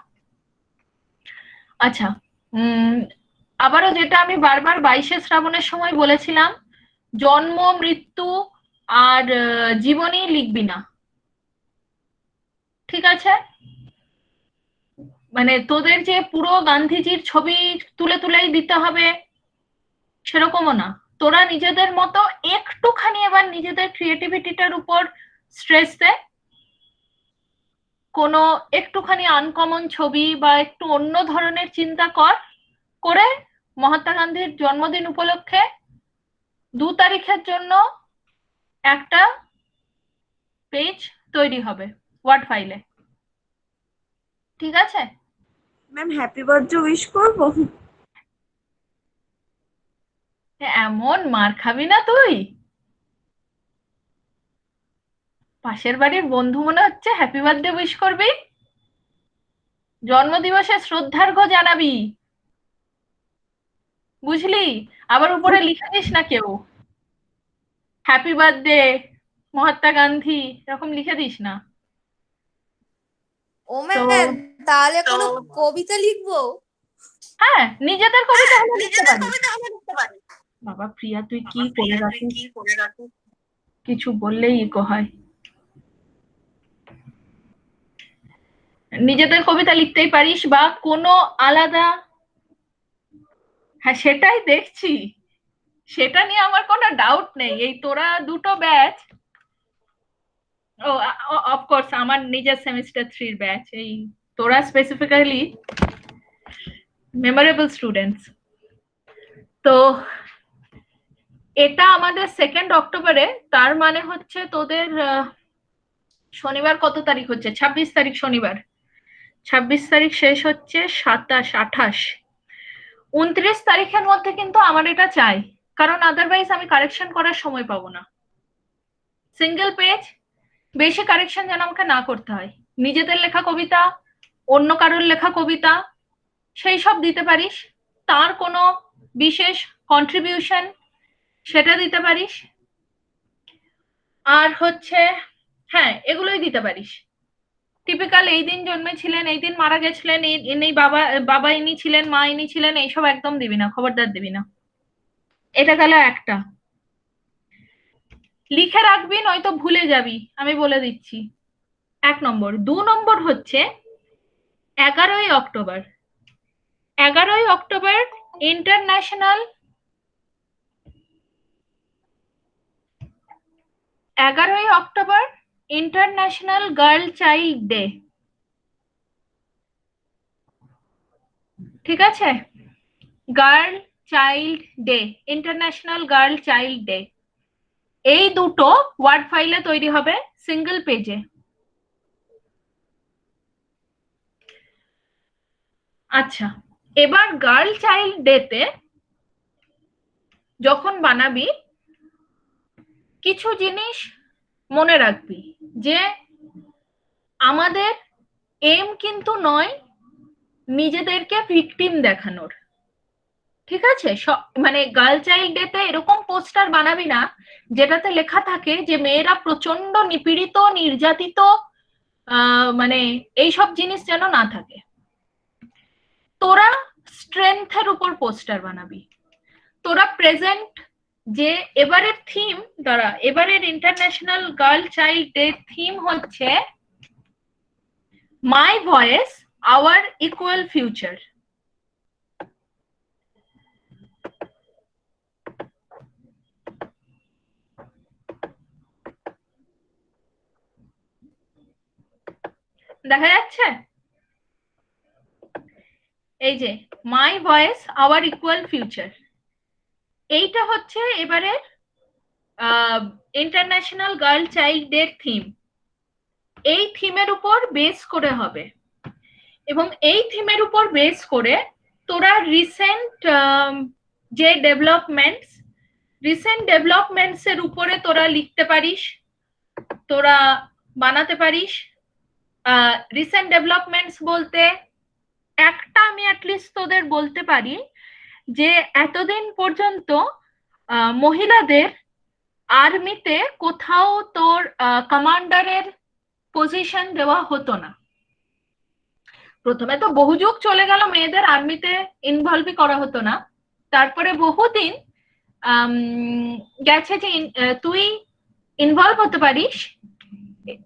আচ্ছা, আবারও যেটা আমি বারবার 22শে শ্রাবণের সময় বলেছিলাম, জন্ম মৃত্যু আর জীবনী লিখবি না, ঠিক আছে? মানে তোদের যে পুরো গান্ধীজির ছবি তুলে তুলেই দিতে হবে সেরকমও না, তোরা নিজেদের মতো একটুখানি এবার নিজেদের ক্রিয়েটিভিটিটার উপর স্ট্রেস দে, কোনো একটুখানি আনকমন ছবি বা একটু অন্য ধরনের চিন্তা করে মহাত্মা গান্ধীর জন্মদিন উপলক্ষে 2 তারিখের জন্য একটা পেজ তৈরি হবে ওয়ার্ড ফাইলে, ঠিক আছে? ম্যাম হ্যাপি বার্থডে উইশ করবো? এমন মার খাবি না তুই, পাশের বাড়ির বন্ধু মনে হচ্ছে হ্যাপি বার্থডে উইশ করবি, জন্মদিবসে শ্রদ্ধার্ঘ্য জানাবি, বুঝলি? আবার উপরে লিখে দিস না কেউ হ্যাপি বার্থডে মহাত্মা গান্ধী, এরকম লিখে দিস না। ও ম্যাম তাহলে কোনো কবিতা লিখবো? হ্যাঁ নিজেদের কবিতা হলে লিখতে পারি। বাবা প্রিয়া তুই কি করে রাখিস, কিছু বললেই ইকো হয়। নিজেদের কবিতা লিখতেই পারিস বা কোনো আলাদা, হ্যাঁ সেটাই দেখছি, সেটা নিয়ে আমার কোনো ডাউট নেই। এই তোরা 2টো ব্যাচ, ও অফকোর্স আমার নিজের সেমিস্টার 3 ব্যাচ, এই তোরা স্পেসিফিক্যালি মেমোরেবল স্টুডেন্টস। তো এটা আমাদের 2 অক্টোবরে, তার মানে হচ্ছে তোদের শনিবার কত তারিখ হচ্ছে? 26 তারিখ শনিবার, 26 তারিখ শেষ হচ্ছে 27, 28, 29 তারিখের মধ্যে কিন্তু আমার এটা চাই, কারণ আদারওয়াইজ আমি কারেকশন করার সময় পাবো না। সিঙ্গেল পেজ, বেশি কারেকশন যেন আমাকে না করতে হয়। নিজেদের লেখা কবিতা, অন্য কারোর লেখা কবিতা সেই সব দিতে পারিস, তার কোনো বিশেষ কন্ট্রিবিউশন সেটা দিতে পারিস, আর হচ্ছে হ্যাঁ এগুলোই দিতে পারিস। টিপিক্যাল এই দিন জন্মেছিলেন, এই দিন মারা গেছিলেন, এই বাবা ইনি ছিলেন, মা ইনি ছিলেন, এইসব একদম দিবি না, খবরদার দিবি না। এটা গেল একটা, লিখে রাখবি নয়তো ভুলে যাবি, আমি বলে দিচ্ছি। 1 নম্বর। 2 নম্বর হচ্ছে 11ই অক্টোবর, 11ই অক্টোবর ইন্টারন্যাশনাল 11ই October international girl child day, ঠিক আছে? Girl child day, international girl child day, এই 2টো ওয়ার্ড ফাইলে তৈরি হবে সিঙ্গেল পেজে। আচ্ছা, এবার গার্ল চাইল্ড ডেতে যখন বানাবি কিছু জিনিস মনে রাখবি, যে আমাদের এম কিন্তু নয় নিজেদেরকে ভিকটিম দেখানোর, ঠিক আছে? মানে গার্ল চাইল্ড ডে তে এরকম পোস্টার বানাবি না যেটাতে লেখা থাকে যে মেয়েরা প্রচন্ড নিপীড়িত, নির্যাতিত, মানে এইসব জিনিস যেন না থাকে। তোরা স্ট্রেংথের উপর পোস্টার বানাবি। তোরা প্রেজেন্ট যে এবারের থিম, দাঁড়া, এবারের international girl child day theme হচ্ছে my voice our equal future. দেখা যাচ্ছে? এই যে my voice our equal future, এইটা হচ্ছে এবারের international girl child day theme. এই থিমের উপর বেস করে হবে, এবং এই থিমের উপর বেস করে তোরা রিসেন্ট যে ডেভেলপমেন্টস এর উপরে তোরা লিখতে পারিস, তোরা বানাতে পারিস। রিসেন্ট ডেভেলপমেন্টস বলতে একটা আমি অ্যাটলিস্ট তোদের বলতে পারি যে এতদিন পর্যন্ত মহিলাদের আর্মিতে কোথাও তোর কমান্ডারের পজিশন দেওয়া হতো না। প্রথমে তো বহু যুগ চলে গেল মেয়েদের আর্মিতে ইনভলভই করা হতো না, তারপরে বহুদিন গেছে যে তুই ইনভলভ হতে পারিস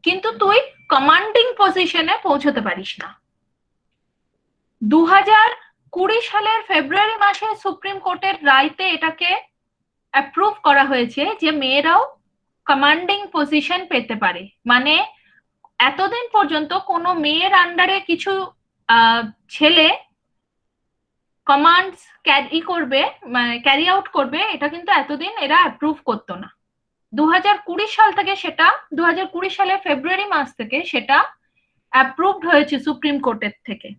কিন্তু তুই কমান্ডিং পজিশনে পৌঁছতে পারিস না। 2020 সালের ফেব্রুয়ারি মাসে সুপ্রিম কোর্টের রায়তে এটাকে অ্যাপ্রুভ করা হয়েছে যে মেয়েরাও কমান্ডিং পজিশন পেতে পারে। মানে এতদিন পর্যন্ত কোনো মেয়ের আন্ডারে কিছু ছেলে কমান্ডস ক্যারি আউট করবে, এটা কিন্তু এতদিন এরা অ্যাপ্রুভ করতো না। 2020 সাল থেকে সেটা 2020 সালের ফেব্রুয়ারি মাস থেকে সেটা অ্যাপ্রুভড হয়েছে সুপ্রিম কোর্টের থেকে।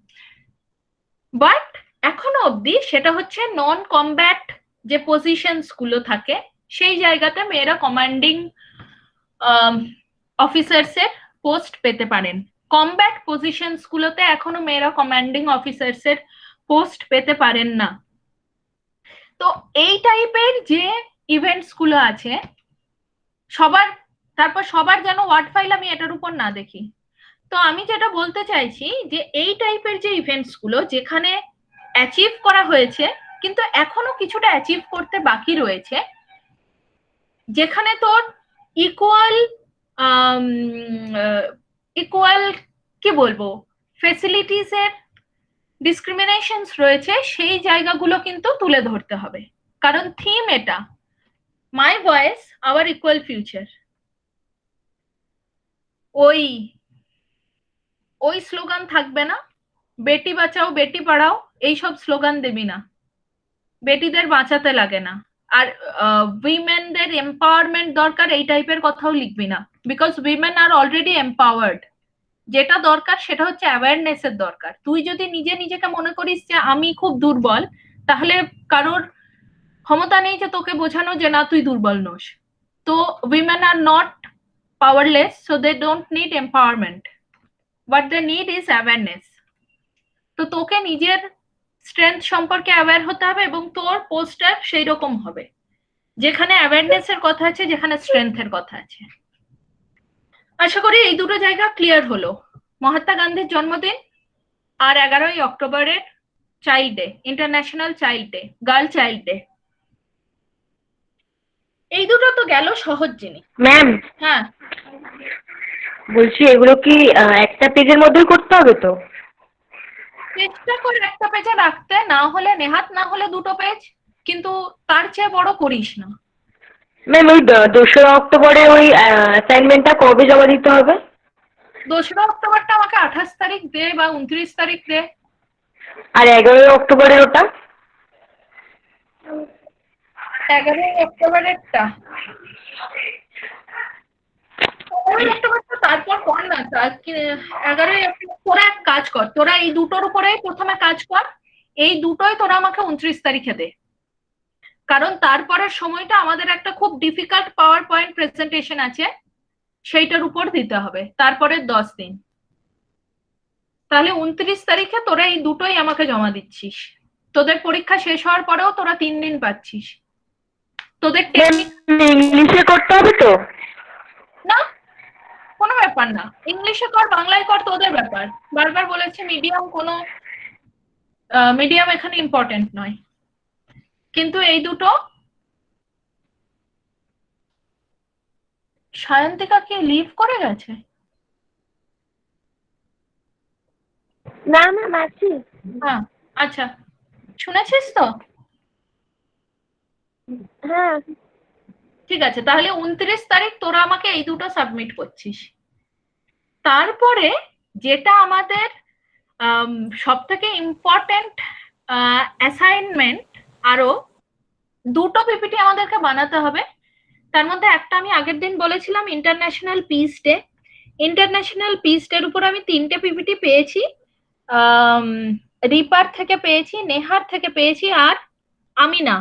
বাট এখনো অবধি সেটা হচ্ছে নন কমব্যাট যে পজিশনস গুলো থাকে সেই জায়গাতে মেয়েরা কমান্ডিং অফিসার্স এর পোস্ট পেতে পারেন। কমব্যাট পজিশনস গুলোতে এখনো মেয়েরা কমান্ডিং অফিসার্স এর পোস্ট পেতে পারেন না। তো এই টাইপের যে ইভেন্টস গুলো আছে সবার যেন ওয়ার্ড ফাইল আমি এটার উপর না দেখি। তো আমি যেটা বলতে চাইছি যে এই টাইপের যে ইভেন্টস গুলো যেখানে অ্যাচিভ করা হয়েছে কিন্তু এখনো কিছুটা অ্যাচিভ করতে বাকি রয়েছে, যেখানে তোর ইকুয়াল কি বলবো ফেসিলিটিস এর ডিসক্রিমিনেশনস রয়েছে, সেই জায়গাগুলো কিন্তু তুলে ধরতে হবে। কারণ থিম এটা মাই ভয়েস আওয়ার ইকুয়াল ফিউচার। ওই স্লোগান থাকবে না, বেটি বাঁচাও বেটি পড়াও এইসব স্লোগান দেবি না, বেটিদের বাঁচাতে লাগে না। আর উইমেনদের এম্পাওয়ারমেন্ট দরকার এই টাইপের কথাও লিখবি না, because women are already empowered. যেটা দরকার সেটা হচ্ছে অ্যাওয়ারনেস এর দরকার। তুই যদি নিজেকে মনে করিস যে আমি খুব দুর্বল, তাহলে কারোর ক্ষমতা নেই যে তোকে বোঝানো যে না তুই দুর্বল নোস। তো women are not powerless, so they don't need empowerment, but they need is awareness. তো তোকে নিজের স্ট্রেংথ সম্পর্কে অ্যাওয়্যার হতে হবে এবং তোর পোস্টার সেই রকম হবে যেখানে অ্যাওয়ারনেস এর কথা আছে, যেখানে স্ট্রেংথের কথা আছে। আশা করি এই দুটো জায়গা ক্লিয়ার হলো। মহাত্মা গান্ধীর জন্মদিন আর 11ই অক্টোবরের child day, international child day, girl child day, এই দুটো তো গেল সহজ জিনিস। ম্যাম, হ্যাঁ বলছি এগুলো কি একটা পেজের মধ্যেই করতে হবে? তো চেষ্টা করে একটা পেজে রাখতে, না হলে নেহাত না হলে দুটো পেজ, কিন্তু তার চেয়ে বড় করিস না। ম্যাম ওই 2রা অক্টোবরে ওই অ্যাসাইনমেন্টটা কবে জমা দিতে হবে? 2রা অক্টোবরটা আমাকে 28 তারিখ দে বা 29 তারিখ দে। আর 11ই অক্টোবরের ওটা? 11ই অক্টোবরেরটা তারপর কর না। 11ই অক্টোবর তোরা এক কাজ কর, তোরা এই দুটোর উপরে প্রথমে কাজ কর, এই দুটোই তোরা আমাকে 29 তারিখে দে। কারণ তারপরের সময়টা আমাদের একটা খুব ডিফিকাল্ট পাওয়ার পয়েন্ট প্রেজেন্টেশন আছে, সেইটার উপর দিতে হবে তারপরের 10 দিন। তাহলে 29 তারিখে তোরা এই দুটোই আমাকে জমা দিচ্ছিস। তোদের পরীক্ষা শেষ হওয়ার পরেও তোরা 3 দিন পাচ্ছিস। তোদের ইংলিশে করতে হবে তো? না, কোনো ব্যাপার না, ইংলিশে কর বাংলায় কর, তোদের ব্যাপার। বারবার বলেছি মিডিয়াম এখানে ইম্পর্টেন্ট নয়, কিন্তু এই দুটো। সায়ন্তিকা কি লিভ করে গেছে? না ম্যাম আছি। হ্যাঁ, আচ্ছা, শুনেছিস তো? হ্যাঁ ঠিক আছে, তাহলে 29 তারিখ তোরা আমাকে এই দুটো সাবমিট করছিস। তারপরে যেটা আমাদের সব থেকে ইম্পর্টেন্ট অ্যাসাইনমেন্ট, আরো দুটো পিপিটি আমাদেরকে বানাতে হবে। তার মধ্যে একটা আমি আগের দিন বলেছিলাম international piece day. International piece ডের উপর আমি 3টে পিপিটি পেয়েছি, রিপার থেকে পেয়েছি, নেহার থেকে পেয়েছি, আর আমিনা।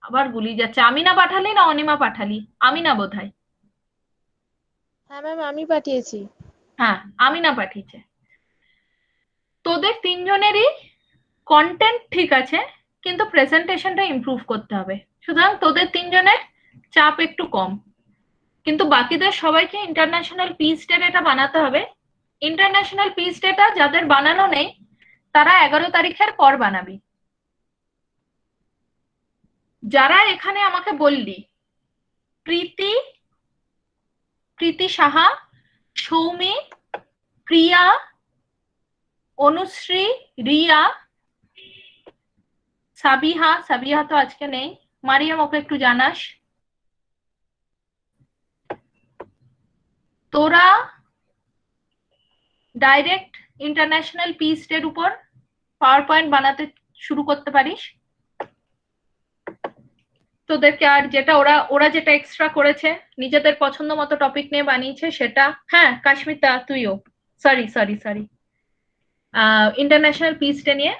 আবার গুলিয়ে যাচ্ছে, আমিনা পাঠালি না অনিমা পাঠালি? আমিনা বোধহয়। হ্যাঁ ম্যাম আমি পাঠিয়েছি। হ্যাঁ, আমিনা পাঠিয়েছে। তোদের 3জনেরই কন্টেন্ট ঠিক আছে, কিন্তু প্রেজেন্টেশনটা ইমপ্রুভ করতে হবে। সুতরাং তোদের 3জনের চাপ একটু কম, কিন্তু বাকিদের সবাইকে ইন্টারন্যাশনাল পিস ডে এটা বানাতে হবে। ইন্টারন্যাশনাল পিস ডেটা যাদের বানানো নেই তারা 11 তারিখের পর বানাবি। যারা এখানে আমাকে বললি, প্রীতি সাহা, সৌমি, প্রিয়া, অনুশ্রী, রিয়া, সাবিহা তো আজকে নেই, মারিয়াম ওকে একটু জানাস। তোরা ডাইরেক্ট ইন্টারন্যাশনাল পিস ডের উপর পাওয়ার পয়েন্ট বানাতে শুরু করতে পারিস। তোদেরকে আর যেটা ওরা যেটা এক্সট্রা করেছে নিজেদের পছন্দ মতো টপিক নিয়ে বানিয়েছে সেটা, হ্যাঁ কাশ্মিতা তুইও, সরি ইন্টারন্যাশনাল পিস ডে নিয়ে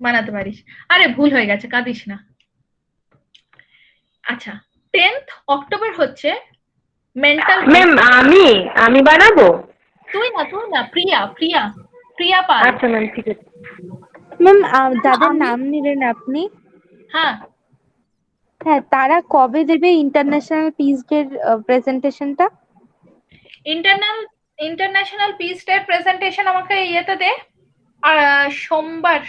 বানাতে পারিস। আরে ভুল হয়ে গেছে, কাঁদিস না। আচ্ছা, 10th অক্টোবর হচ্ছে মেন্টাল। ম্যাম আমি বানাবো? তুই না, প্রিয়া পাল। আচ্ছা ম্যাম ঠিক আছে। ম্যাম যাদের নাম নিলেন আপনি, হ্যাঁ হ্যাঁ, তারা কবে দেবে ইন্টারন্যাশনাল পিস ডে প্রেজেন্টেশনটা? ইন্টারন্যাশনাল পিস ডে প্রেজেন্টেশন আমাকে ইয়েতে দে,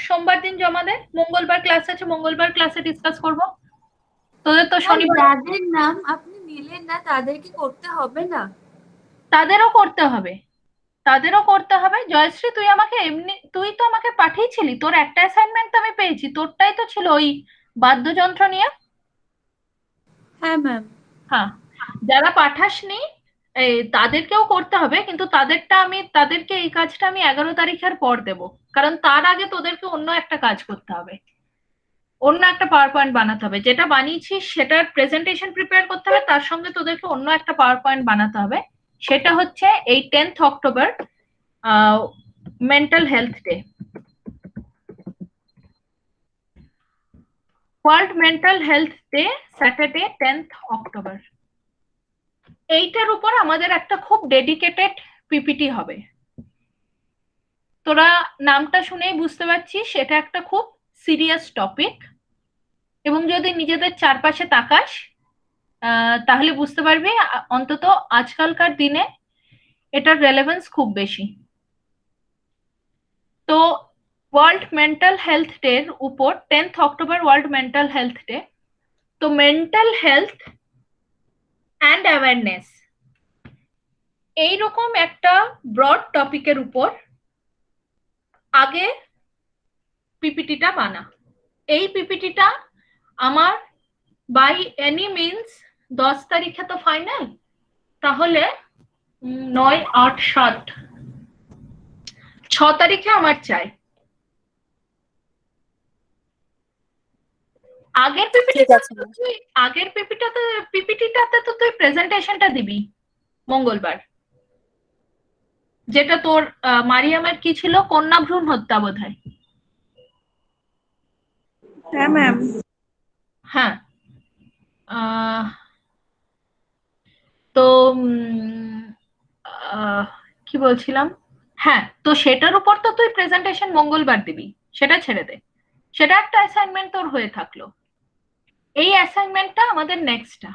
সোমবার দিন জমা দে। মঙ্গলবার ক্লাস আছে, মঙ্গলবার ক্লাসে ডিসকাস করব। তোদের তো শনিবার। যাদের নাম আপনি নিলেন না তাদের কি করতে হবে না? তাদেরও করতে হবে। জয়শ্রী তুই তো আমাকে পাঠিয়েছিলি, তোর একটা অ্যাসাইনমেন্ট তো আমি পেয়েছি, তোরটাই তো ছিল ওই বাদ্যযন্ত্র নিয়ে। হ্যাঁ ম্যাম। হ্যাঁ, যারা পাঠাসনি তাদেরকেও করতে হবে, কিন্তু তাদেরকে এই কাজটা আমি 11 তারিখের পর দেব, কারণ তার আগে তোদেরকে অন্য একটা কাজ করতে হবে, অন্য একটা পাওয়ার পয়েন্ট বানাতে হবে। যেটা বানিয়েছিস সেটার প্রেজেন্টেশন প্রিপেয়ার করতে হবে, তার সঙ্গে তোদেরকে অন্য একটা পাওয়ার পয়েন্ট বানাতে হবে। সেটা হচ্ছে এই 10th October mental health day, world mental health day, Saturday 10th October. এইটার উপর আমাদের একটা খুব ডেডিকেটেড পিপিটি হবে। তোরা নামটা শুনেই বুঝতে পারছিস এটা একটা খুব সিরিয়াস টপিক, এবং যদি নিজেদের চারপাশে তাকাস তাহলে বুঝতে পারবি অন্তত আজকালকার দিনে এটার রেলেভেন্স খুব বেশি। তো ওয়ার্ল্ড মেন্টাল হেলথ ডের উপর 10th October world mental health day, তো মেন্টাল হেলথ অ্যান্ড অ্যাওয়ারনেস এইরকম একটা ব্রড টপিকের উপর আগে পিপিটিটা বানা। এই পিপিটিটা আমার বাই এনি মিনস 10 তারিখে তো ফাইনাল, তাহলে 9, 8, 7, 6 তারিখে আমার চাই। আগের পিপিটিটাতে তো তুই প্রেজেন্টেশনটা দিবি মঙ্গলবার, যেটা তোর মারিয়ামের কি ছিল, কন্যা ভ্রূণ হত্যা বোধহয়। হ্যাঁ ম্যাম। হ্যাঁ, আহ, তো কি বলছিলাম, হ্যাঁ, তো সেটার উপর তো তুই প্রেজেন্টেশন মঙ্গলবার দিবি, সেটা ছেড়ে দে, সেটা একটা অ্যাসাইনমেন্ট তোর হয়ে থাকলো। এই অ্যাসাইনমেন্টটা আমাদের নেক্সটটা,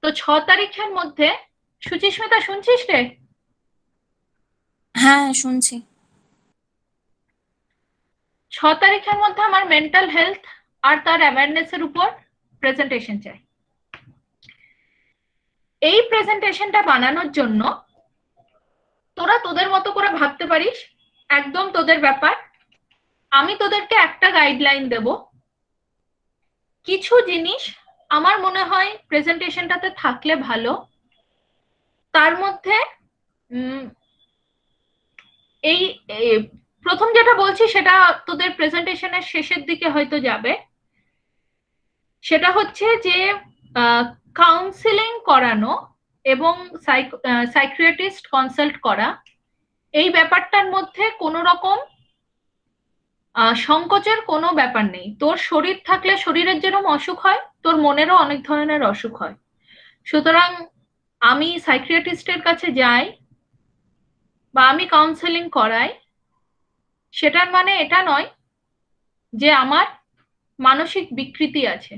তো 6 তারিখের মধ্যে, সুচিস্মিতা শুনছিস রে? হ্যাঁ শুনছি। 6 তারিখের মধ্যে আমার মেন্টাল হেলথ আর তার অ্যাওয়ারনেস এর উপর প্রেজেন্টেশন চাই। এই প্রেজেন্টেশনটা বানানোর জন্য তোরা তোদের মতো করে ভাবতে পারিস, একদম তোদের ব্যাপার। আমি তোদেরকে একটা গাইডলাইন দেব, কিছু জিনিস আমার মনে হয় প্রেজেন্টেশনটাতে থাকলে ভালো। তার মধ্যে এই প্রথম যেটা বলছি সেটা তোদের প্রেজেন্টেশনের শেষের দিকে হয়তো যাবে, সেটা হচ্ছে যে কাউন্সিলিং করানো এবং সাইকিয়াট্রিস্ট কনসাল্ট করা, এই ব্যাপারটার মধ্যে কোনো রকম সংকোচের কোনো ব্যাপার নেই। তোর শরীর থাকলে শরীরের যেরকম অসুখ হয়, তোর মনেরও অনেক ধরনের অসুখ হয়। সুতরাং আমি সাইকিয়াট্রিস্টের কাছে যাই বা আমি কাউন্সেলিং করাই, সেটার মানে এটা নয় যে আমার মানসিক বিকৃতি আছে।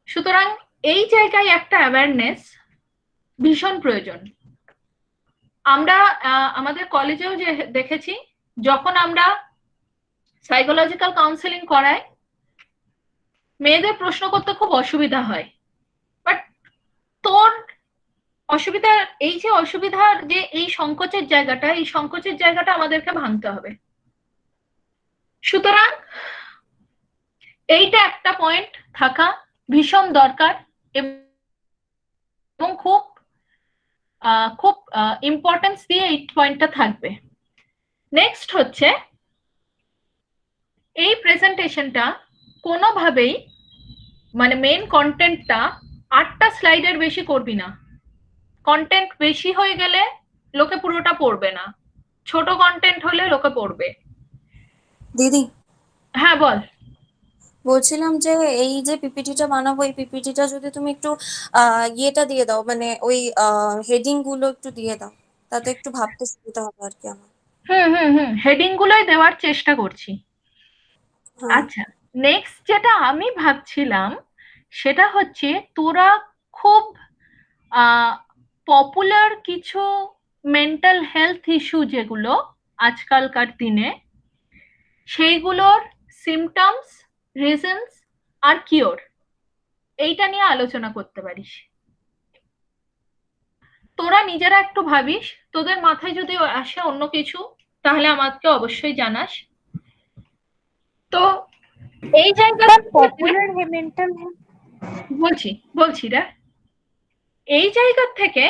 সুতরাং এই জায়গায় একটা অ্যাওয়ারনেস ভীষণ প্রয়োজন। আমরা আমাদের কলেজেও যে দেখেছি, যখন আমরা সাইকোলজিক্যাল কাউন্সেলিং করাই, মেয়েদের প্রশ্ন করতে খুব অসুবিধা হয়, বাট তোর অসুবিধা, এই যে অসুবিধার যে এই সংকোচের জায়গাটা, এই সংকোচের জায়গাটা আমাদেরকে ভাঙতে হবে। সুতরাং এইটা একটা পয়েন্ট থাকা ভীষণ দরকার এবং খুব খুব ইম্পর্টেন্স দিয়ে এই পয়েন্টটা থাকবে। নেক্সট হচ্ছে, এই প্রেজেন্টেশনটা কোনোভাবেই, মানে মেন কন্টেন্টটা 8টা স্লাইডের বেশি করবি না। কন্টেন্ট বেশি হয়ে গেলে লোকে পুরোটা পড়বে না, ছোট কন্টেন্ট হলে লোকে পড়বে। দিদি হ্যাঁ বল। বলছিলাম যে এই যে পিপিটিটা বানাবো, এই পিপিটিটা যদি তুমি একটু ইয়েটা দিয়ে দাও, মানে ওই হেডিং গুলো একটু দিয়ে দাও, তাতে একটু ভাবতে সুবিধা হবে আর কি আমার। হেডিং গুলোই দেওয়ার চেষ্টা করছি। হ্যাঁ আচ্ছা, নেক্সট যেটা আমি ভাবছিলাম সেটা হচ্ছে, তোরা খুব পপুলার কিছু মেন্টাল হেলথ ইস্যু যেগুলো আজকালকার দিনে, সেইগুলোর সিমটমস, রিজনস আর কিওর, এইটা নিয়ে আলোচনা করতে পারিস। তোরা নিজেরা একটু ভাবিস, তোদের মাথায় যদি আসে অন্য কিছু তাহলে আমাকে অবশ্যই জানাস। তো এই জায়গাটা পপুলার মেন্টাল বলছি রে, এই জায়গা থেকে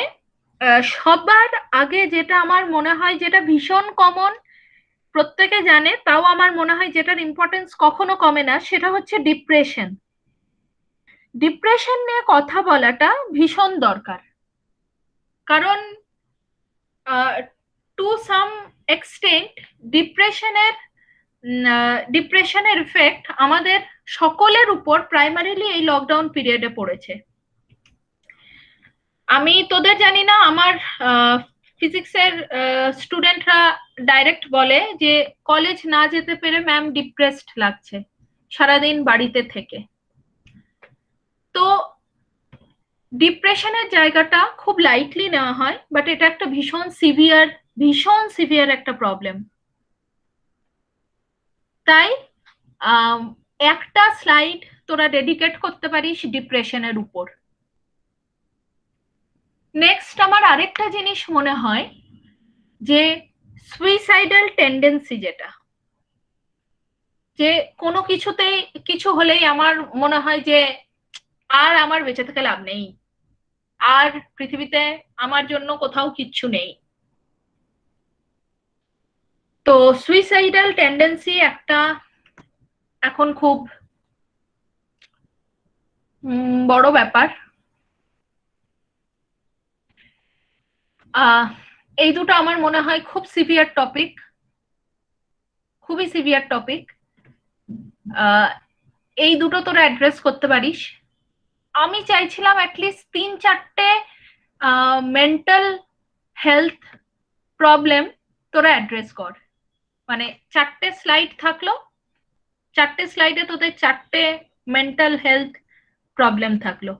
সবার আগে যেটা আমার মনে হয়, যেটা ভীষণ কমন, প্রত্যেকে জানে, তাও আমার মনে হয় যেটার ইম্পর্টেন্স কখনো কমে না, সেটা হচ্ছে ডিপ্রেশন। ডিপ্রেশন নিয়ে কথা বলাটা ভীষণ দরকার, কারণ টু সাম এক্সটেন্ট ডিপ্রেশনের ইফেক্ট আমাদের সকলের উপর প্রাইমারিলি এই লকডাউন পিরিয়ডে পড়েছে। আমি তোদের জানি না, আমার ফিজিক্সের স্টুডেন্টরা ডাইরেক্ট বলে যে কলেজ না যেতে পেরে ম্যাম ডিপ্রেসড লাগছে সারাদিন বাড়িতে থেকে। তো ডিপ্রেশনের জায়গাটা খুব লাইটলি নেওয়া হয়, বাট এটা একটা ভীষণ সিভিয়ার একটা প্রবলেম। তাই একটা স্লাইড তোরা ডেডিকেট করতে পারিস ডিপ্রেশনের উপর। নেক্সট আমার আরেকটা জিনিস মনে হয় যে সুইসাইডাল টেন্ডেন্সি, যেটা যে কোনো কিছুতেই কিছু হলেই আমার মনে হয় যে আর আমার বেঁচে থেকে লাভ নেই, আর পৃথিবীতে আমার জন্য কোথাও কিচ্ছু নেই। তো সুইসাইডাল টেন্ডেন্সি একটা এখন খুব বড় ব্যাপার। এই দুটো আমার মনে হয় খুব সিভিয়ার টপিক, খুবই সিভিয়ার টপিক। এই দুটো তোরা অ্যাড্রেস করতে পারিস। আমি চাইছিলাম অ্যাটলিস্ট 3-4টে মেন্টাল হেলথ প্রবলেম তোরা অ্যাড্রেস কর, মানে 4টে স্লাইড থাকলো, 4টে স্লাইডে তোদের 4টে মেন্টাল হেলথ প্রবলেম থাকলো।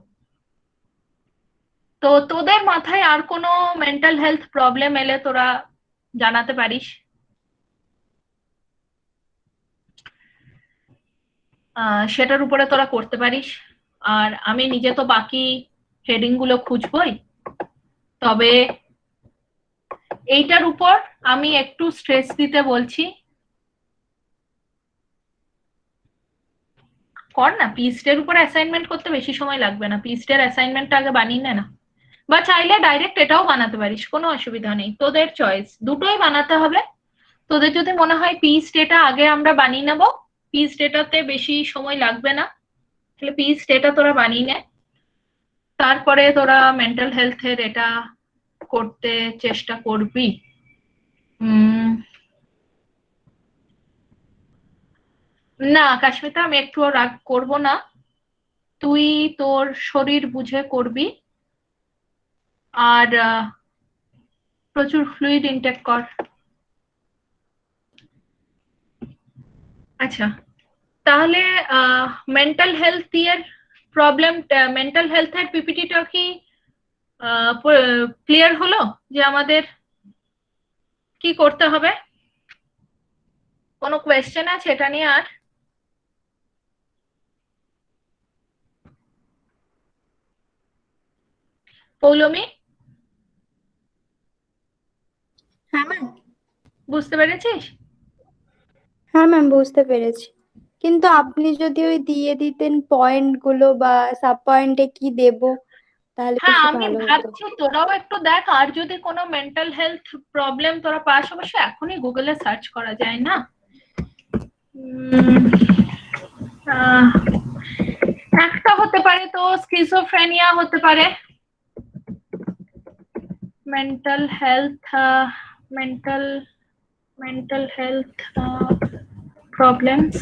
তো তোদের মাথায় আর কোনো মেন্টাল হেলথ প্রবলেম এলে তোরা জানাতে পারিস। সেটার উপরে তোরা করতে পারিস। আর আমি নিজে তো বাকি হেডিং গুলো খুঁজবই, তবে এইটার উপর আমি একটু স্ট্রেস দিতে বলছি। কর না, পিএইচডি-এর উপর অ্যাসাইনমেন্ট করতে বেশি সময় লাগবে না, পিএইচডি-এর অ্যাসাইনমেন্টটা আগে বানিয়ে নে না। বা চাইলে ডাইরেক্ট এটাও বানাতে পারিস, কোনো অসুবিধা নেই, তোদের চয়েস, দুটোই বানাতে হবে। তোদের যদি মনে হয় পিএইচডি-টা আগে আমরা বানিয়ে নেব, পিএইচডি-টাতে বেশি সময় লাগবে না, তাহলে পিএইচডি-টা তোরা বানিয়ে নে, তারপরে তোরা মেন্টাল হেলথের এটা করতে চেষ্টা করবি। না কাশ্মিতা, আমি একটুও রাগ করব না, তুই তোর শরীর বুঝে করবি, আর প্রচুর ফ্লুইড ইনটেক কর। আচ্ছা, তাহলে মেন্টাল হেলথ এর প্রবলেম, মেন্টাল হেলথের পিপিটিটা কি ক্লিয়ার হলো যে আমাদের কি করতে হবে? কোনো কোয়েশ্চেন আছে এটা নিয়ে? আর পৌলমী, হ্যাঁ ম্যাম। বুঝতে পেরেছিস? হ্যাঁ ম্যাম, বুঝতে পেরেছি, কিন্তু আপনি যদি ওই দিয়ে দিতেন পয়েন্ট গুলো বা সাব পয়েন্টে কি দেব তাহলে হ্যাঁ, বেশি আমি ভালো হতো। ভাবছি তোরাও একটু দেখ, আর যদি কোনো মেন্টাল হেলথ প্রবলেম তোরা পাস, অবশ্য এখনই গুগলে সার্চ করা যায় না। একটা হতে পারে তো স্কিজোফ্রেনিয়া হতে পারে, mental health problems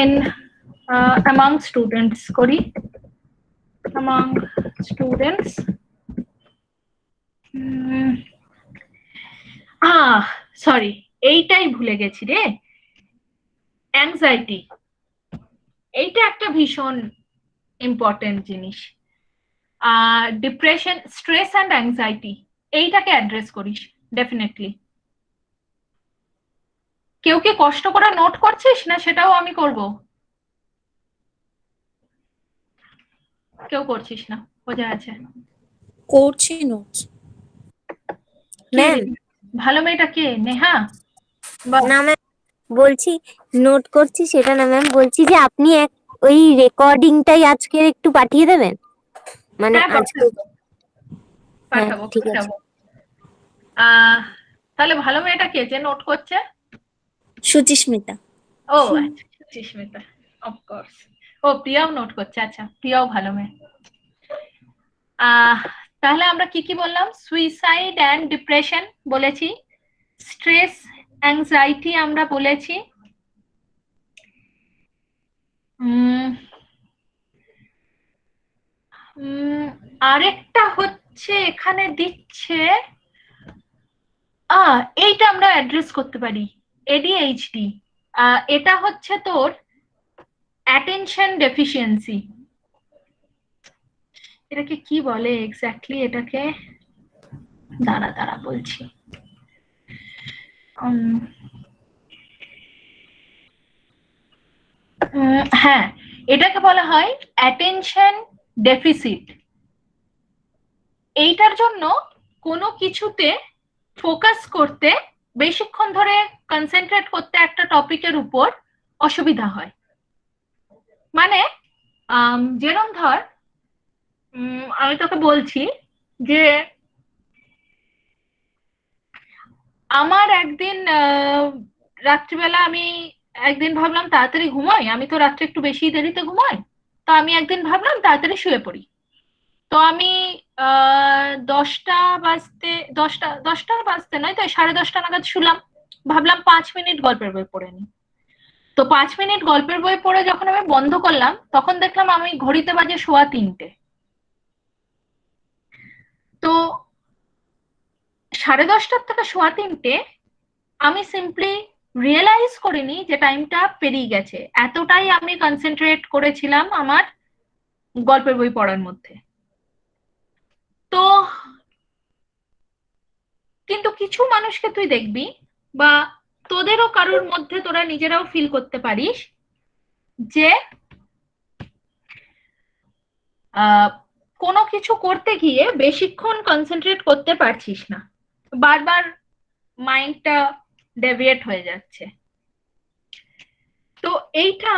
in among students করি, among students। সরি, এইটাই ভুলে গেছি রে, অ্যাংজাইটি, এইটা একটা ভীষণ ইম্পর্টেন্ট জিনিস। ডিপ্রেশন, স্ট্রেস অ্যান্ড অ্যাংজাইটি, এইটাকে অ্যাড্রেস করিস ডেফিনেটলি। কেউ কি কষ্ট করে নোট করছিস না সেটাও আমি করব? কেউ করছিস না, বোঝা আছে। করছি নোটস। ম্যাম, ভালো মেয়েটা কে? নেহা? না ম্যাম, বলছি নোট করছি সেটা না ম্যাম, বলছি যে আপনি ওই রেকর্ডিংটাই আজকে একটু পাঠিয়ে দেবেন, মানে আজকে। পাঠাবো ঠিক আছে। পাঠাবো। তাহলে ভালো মেয়েটা কে যে নোট করছে? সুচিস্মিতা। ও আচ্ছা, সুচিস্মিতা, অফকোর্স। ও, প্রিয়াও নোট করছে, আচ্ছা, প্রিয়াও ভালো মেয়ে। তাহলে আমরা কি কি বললাম? সুইসাইড অ্যান্ড ডিপ্রেশন বলেছি, স্ট্রেস অ্যাংজাইটি আমরা বলেছি, আরেকটা হচ্ছে এখানে দিচ্ছে, এইটা আমরা অ্যাড্রেস করতে পারি, এডিএইচডি। এটা হচ্ছে তোর অ্যাটেনশন ডেফিসিয়েন্সি। এটাকে কি বলে এক্স্যাক্টলি? এটাকে দাঁড়া বলছি। হ্যাঁ, এটাকে বলা হয় অ্যাটেনশন ডেফিসিট। এইটার জন্য কোনো কিছুতে ফোকাস করতে, বেশিক্ষণ ধরে কনসেন্ট্রেট করতে একটা টপিকের উপর অসুবিধা হয়। মানে যেরকম ধর, আমি তোকে বলছি যে আমার একদিন রাত্রিবেলা আমি একদিন ভাবলাম তাড়াতাড়ি ঘুমাই, আমি তো রাত্রে একটু বেশি দেরিতে ঘুমাই, তো আমি একদিন ভাবলাম তাড়াতাড়ি শুয়ে পড়ি। তো আমি 10টা বাজতে নয় তো 10:30 নাগাদ শুলাম, ভাবলাম 5 মিনিট গল্পের বই পড়ে নি। তো 5 মিনিট গল্পের বই পড়ে যখন আমি বন্ধ করলাম তখন দেখলাম আমি ঘড়িতে বাজে 3:15। তো 10:30 থেকে 3:15 আমি সিম্পলি রিয়েলাইজ করিনি যে টাইমটা পেরিয়ে গেছে, এতটাই আমি কনসেন্ট্রেট করেছিলাম আমার গল্পের বই পড়ার মধ্যে। তো কিন্তু কিছু মানুষকে তুই দেখবি বা তোদেরও কারোর মধ্যে তোরা নিজেরাও ফিল করতে পারিস যে কোনো কিছু করতে গিয়ে বেশিক্ষণ কনসেন্ট্রেট করতে পারছিস না, বারবার মাইন্ডটা ডেভিয়েট হয়ে যাচ্ছে। তো এইটা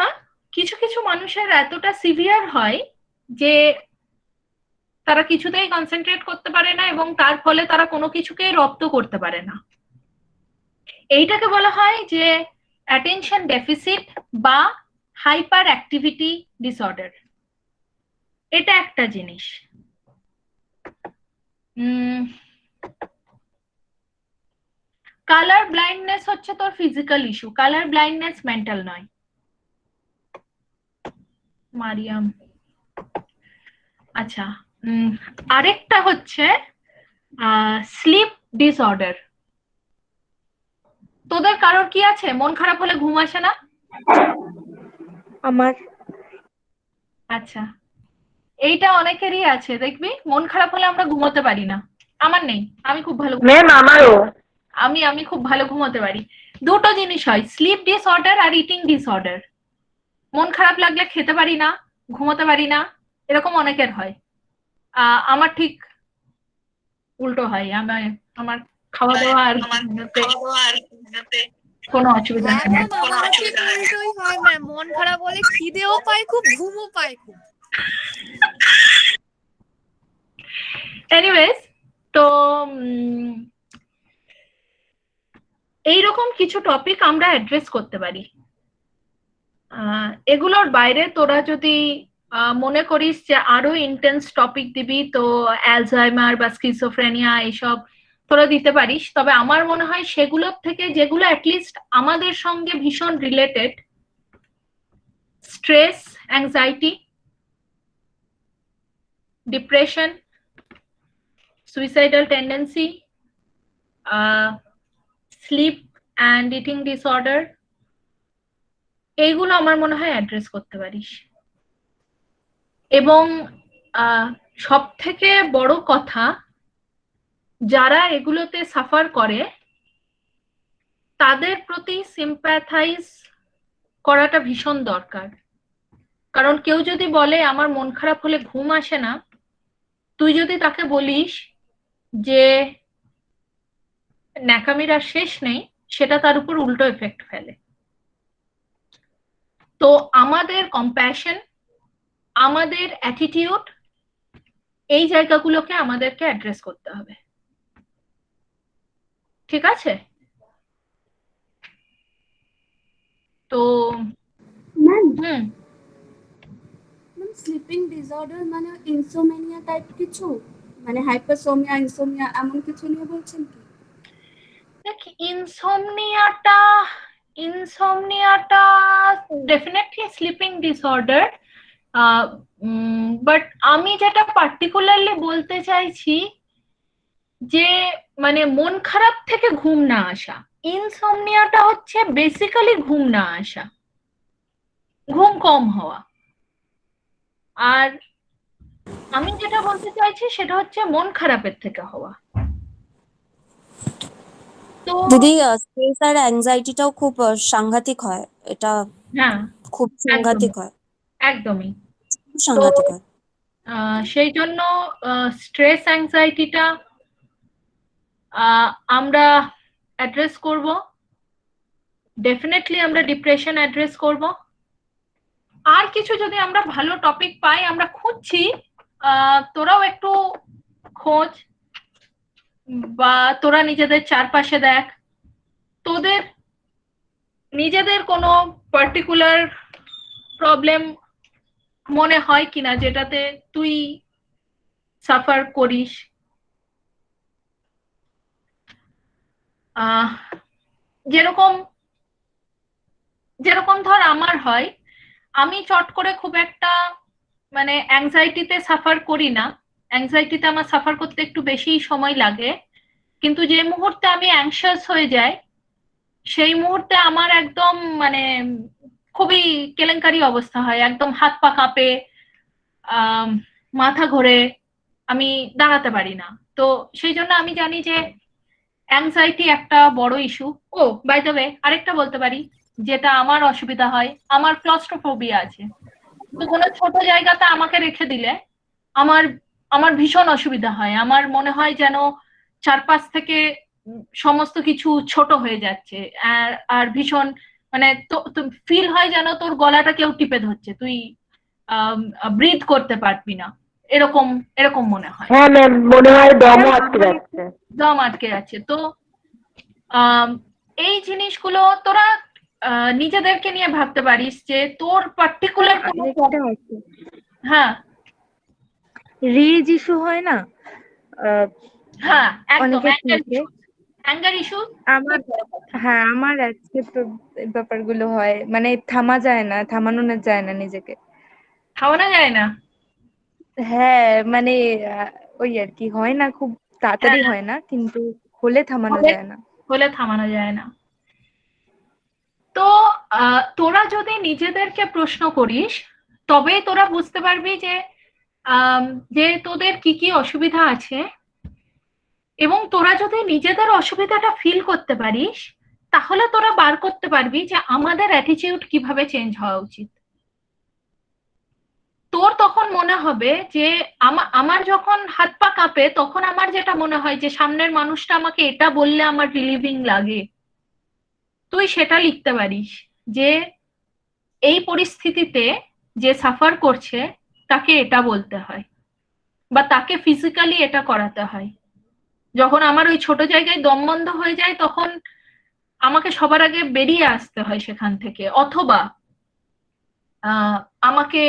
কিছু কিছু মানুষের এতটা সিভিয়ার হয় যে তারা কিছুতেই কনসেন্ট্রেট করতে পারে না এবং তার ফলে তারা কোনো কিছুকেই রপ্ত করতে পারে না। এইটাকে বলা হয় যে অ্যাটেনশন ডেফিসিট বা হাইপার অ্যাক্টিভিটি ডিসঅর্ডার। এটা একটা জিনিস। কালার ব্লাইন্ডনেস হচ্ছে তোর physical issue, colour blindness mental নয়। মারিয়াম, আচ্ছা, আরেকটা হচ্ছে স্লিপ ডিসঅর্ডার। তোদের কারোর কি আছে মন খারাপ হলে ঘুম আসে না? আমার। আচ্ছা, এইটা অনেকেরই আছে, দেখবি মন খারাপ হলে আমরা ঘুমোতে পারি না। আমার নেই, আমি খুব ভালো ম্যাম আমারও। আমি খুব ভালো ঘুমোতে পারি। দুটো জিনিস হয়, sleep disorder are eating disorder. মন খারাপ লাগলে খেতে পারি না, ঘুমোতে পারি না, এরকম অনেকের হয়। আমার ঠিক উল্টো হয়, আমার খাওয়া দাওয়া আর কোনো অসুবিধা হয় না। আমারও ঠিক উল্টোই হয় ম্যাম, মন খারাপ হলে খিদেও পায় খুব, ঘুমও পায় খুব। এনিওয়েজ, তো এইরকম কিছু টপিক আমরা অ্যাড্রেস করতে পারি। এগুলোর বাইরে তোরা যদি মনে করিস যে আরো ইন্টেন্স টপিক দিবি, তো অ্যালজাইমার বা স্কিজোফ্রেনিয়া এইসব তোরা দিতে পারিস। তবে আমার মনে হয় সেগুলোর থেকে যেগুলো অ্যাটলিস্ট আমাদের সঙ্গে ভীষণ related, stress, anxiety, depression, suicidal tendency, sleep and eating disorder, এইগুলো আমার মনে হয় অ্যাড্রেস করতে পারিস। এবং সব থেকে বড় কথা, যারা এগুলোতে সাফার করে তাদের প্রতি সিম্প্যাথাইজ করাটা ভীষণ দরকার। কারণ কেউ যদি বলে আমার মন খারাপ হলে ঘুম আসে না, তুই যদি তাকে বলিস যে ন্যাকামির আর শেষ নেই, সেটা তার উপর উল্টো এফেক্ট ফেলে। তো আমাদের কম্প্যাশন, আমাদের অ্যাটিটিউড, এই জায়গাগুলোকে আমাদেরকে অ্যাড্রেস করতে হবে। ঠিক আছে? তো স্লিপিং ডিসঅর্ডার মানে ইনসোমেনিয়া টাইপ কিছু, মানে হাইপারসোমিয়া, ইনসোমিয়া এমন কিছু নিয়ে বলছেন কি? দেখ, ইনসোমনিয়াটা ডেফিনেটলি স্লিপিং ডিসঅর্ডার, বাট আমি যেটা পার্টিকুলারলি বলতে চাইছি যে মানে মন খারাপ থেকে ঘুম না আসা। ইনসোমনিয়াটা হচ্ছে বেসিক্যালি ঘুম না আসা, ঘুম কম হওয়া। আর আমি যেটা বলতে চাইছি সেটা হচ্ছে মন খারাপের থেকে হওয়া। তো দিদি, স্ট্রেস আর অ্যাংজাইটিটাও খুব সাংঘাতিক হয়, এটা হ্যাঁ, খুব সাংঘাতিক হয়, একদমই খুব সাংঘাতিক হয়। সেই জন্য স্ট্রেস অ্যাংজাইটিটা আমরা অ্যাড্রেস করব, ডেফিনেটলি আমরা ডিপ্রেশন অ্যাড্রেস করব। আর কিছু যদি আমরা ভালো টপিক পাই, আমরা খুঁজছি, তোরাও একটু খোঁজ বা তোরা নিজেদের চারপাশে দেখ, তোদের নিজেদের কোনো পার্টিকুলার প্রবলেম মনে হয় কিনা যেটাতে তুই সাফার করিস। যেরকম যেরকম ধর আমার হয়, আমি চট করে খুব একটা মানে অ্যাংজাইটিতে সাফার করি না। অ্যাংজাইটিতে আমার সাফার করতে একটু বেশি সময় লাগে, কিন্তু যে মুহূর্তে আমি অ্যাংশাস হয়ে যাই সেই মুহূর্তে আমার একদম মানে খুবই কেলেঙ্কারি অবস্থা হয়, একদম হাত পা কাঁপে, আম, মাথা ঘোরে, আমি দাঁড়াতে পারি না। তো সেই জন্য আমি জানি যে অ্যাংজাইটি একটা বড় issue. Oh by the way, আরেকটা বলতে পারি যেটা আমার অসুবিধা হয়, আমার ক্লস্ট্রোফোবিয়া আছে। তো কোনো ছোট জায়গাতে আমাকে রেখে দিলে আমার আমার ভীষণ অসুবিধা হয়। আমার মনে হয় যেন চারপাশ থেকে সমস্ত কিছু ছোট হয়ে যাচ্ছে, আর আর ভীষণ মানে তো ফিল হয় যেন তোর গলাটা কেউ টিপে ধরছে, তুই ব্রিথ করতে পারবি না, এরকম এরকম মনে হয়। হ্যাঁ ম্যাম, মনে হয় দমও আটকে যাচ্ছে। দম আটকে যাচ্ছে। তো এই জিনিসগুলো তোরা নিজেদেরকে নিয়ে ভাবতে পারিস যে তোর পার্টিকুলার কোনো আরেকটা আছে, হ্যাঁ রেজ ইস্যু হয় না, হ্যাঁ একদম অনেকের থেকে। Anger issue. আমার হ্যাঁ, আমার আজকে তো এই ব্যাপারগুলো হয়, মানে থামা যায় না, থামানো যায় না নিজেকে। খাওয়ানো যায় না। হ্যাঁ মানে ওই আর কি, হয় না, খুব তাড়াতাড়ি হয় না, কিন্তু হলে থামানো যায় না। হলে থামানো যায় না। তো তোরা যদি নিজেদেরকে প্রশ্ন করিস তবেই তোরা বুঝতে পারবি যে যে তোদের কি কি অসুবিধা আছে, এবং তোরা যদি নিজেদের অসুবিধাটা ফিল করতে পারিস তাহলে তোরা বার করতে পারবি যে আমাদের অ্যাটিটিউড কিভাবে চেঞ্জ হওয়া উচিত। তোর তখন মনে হবে যে আমার যখন হাত পা কাঁপে তখন আমার যেটা মনে হয় যে সামনের মানুষটা আমাকে এটা বললে আমার রিলিভিং লাগে। তুই সেটা লিখতে পারিস যে এই পরিস্থিতিতে যে সাফার করছে তাকে এটা বলতে হয়, বা তাকে ফিজিক্যালি এটা করাতে হয়। যখন আমার ওই ছোট জায়গায় দম বন্ধ হয়ে যায় তখন আমাকে সবার আগে বেরিয়ে আসতে হয় সেখান থেকে, অথবা আমাকে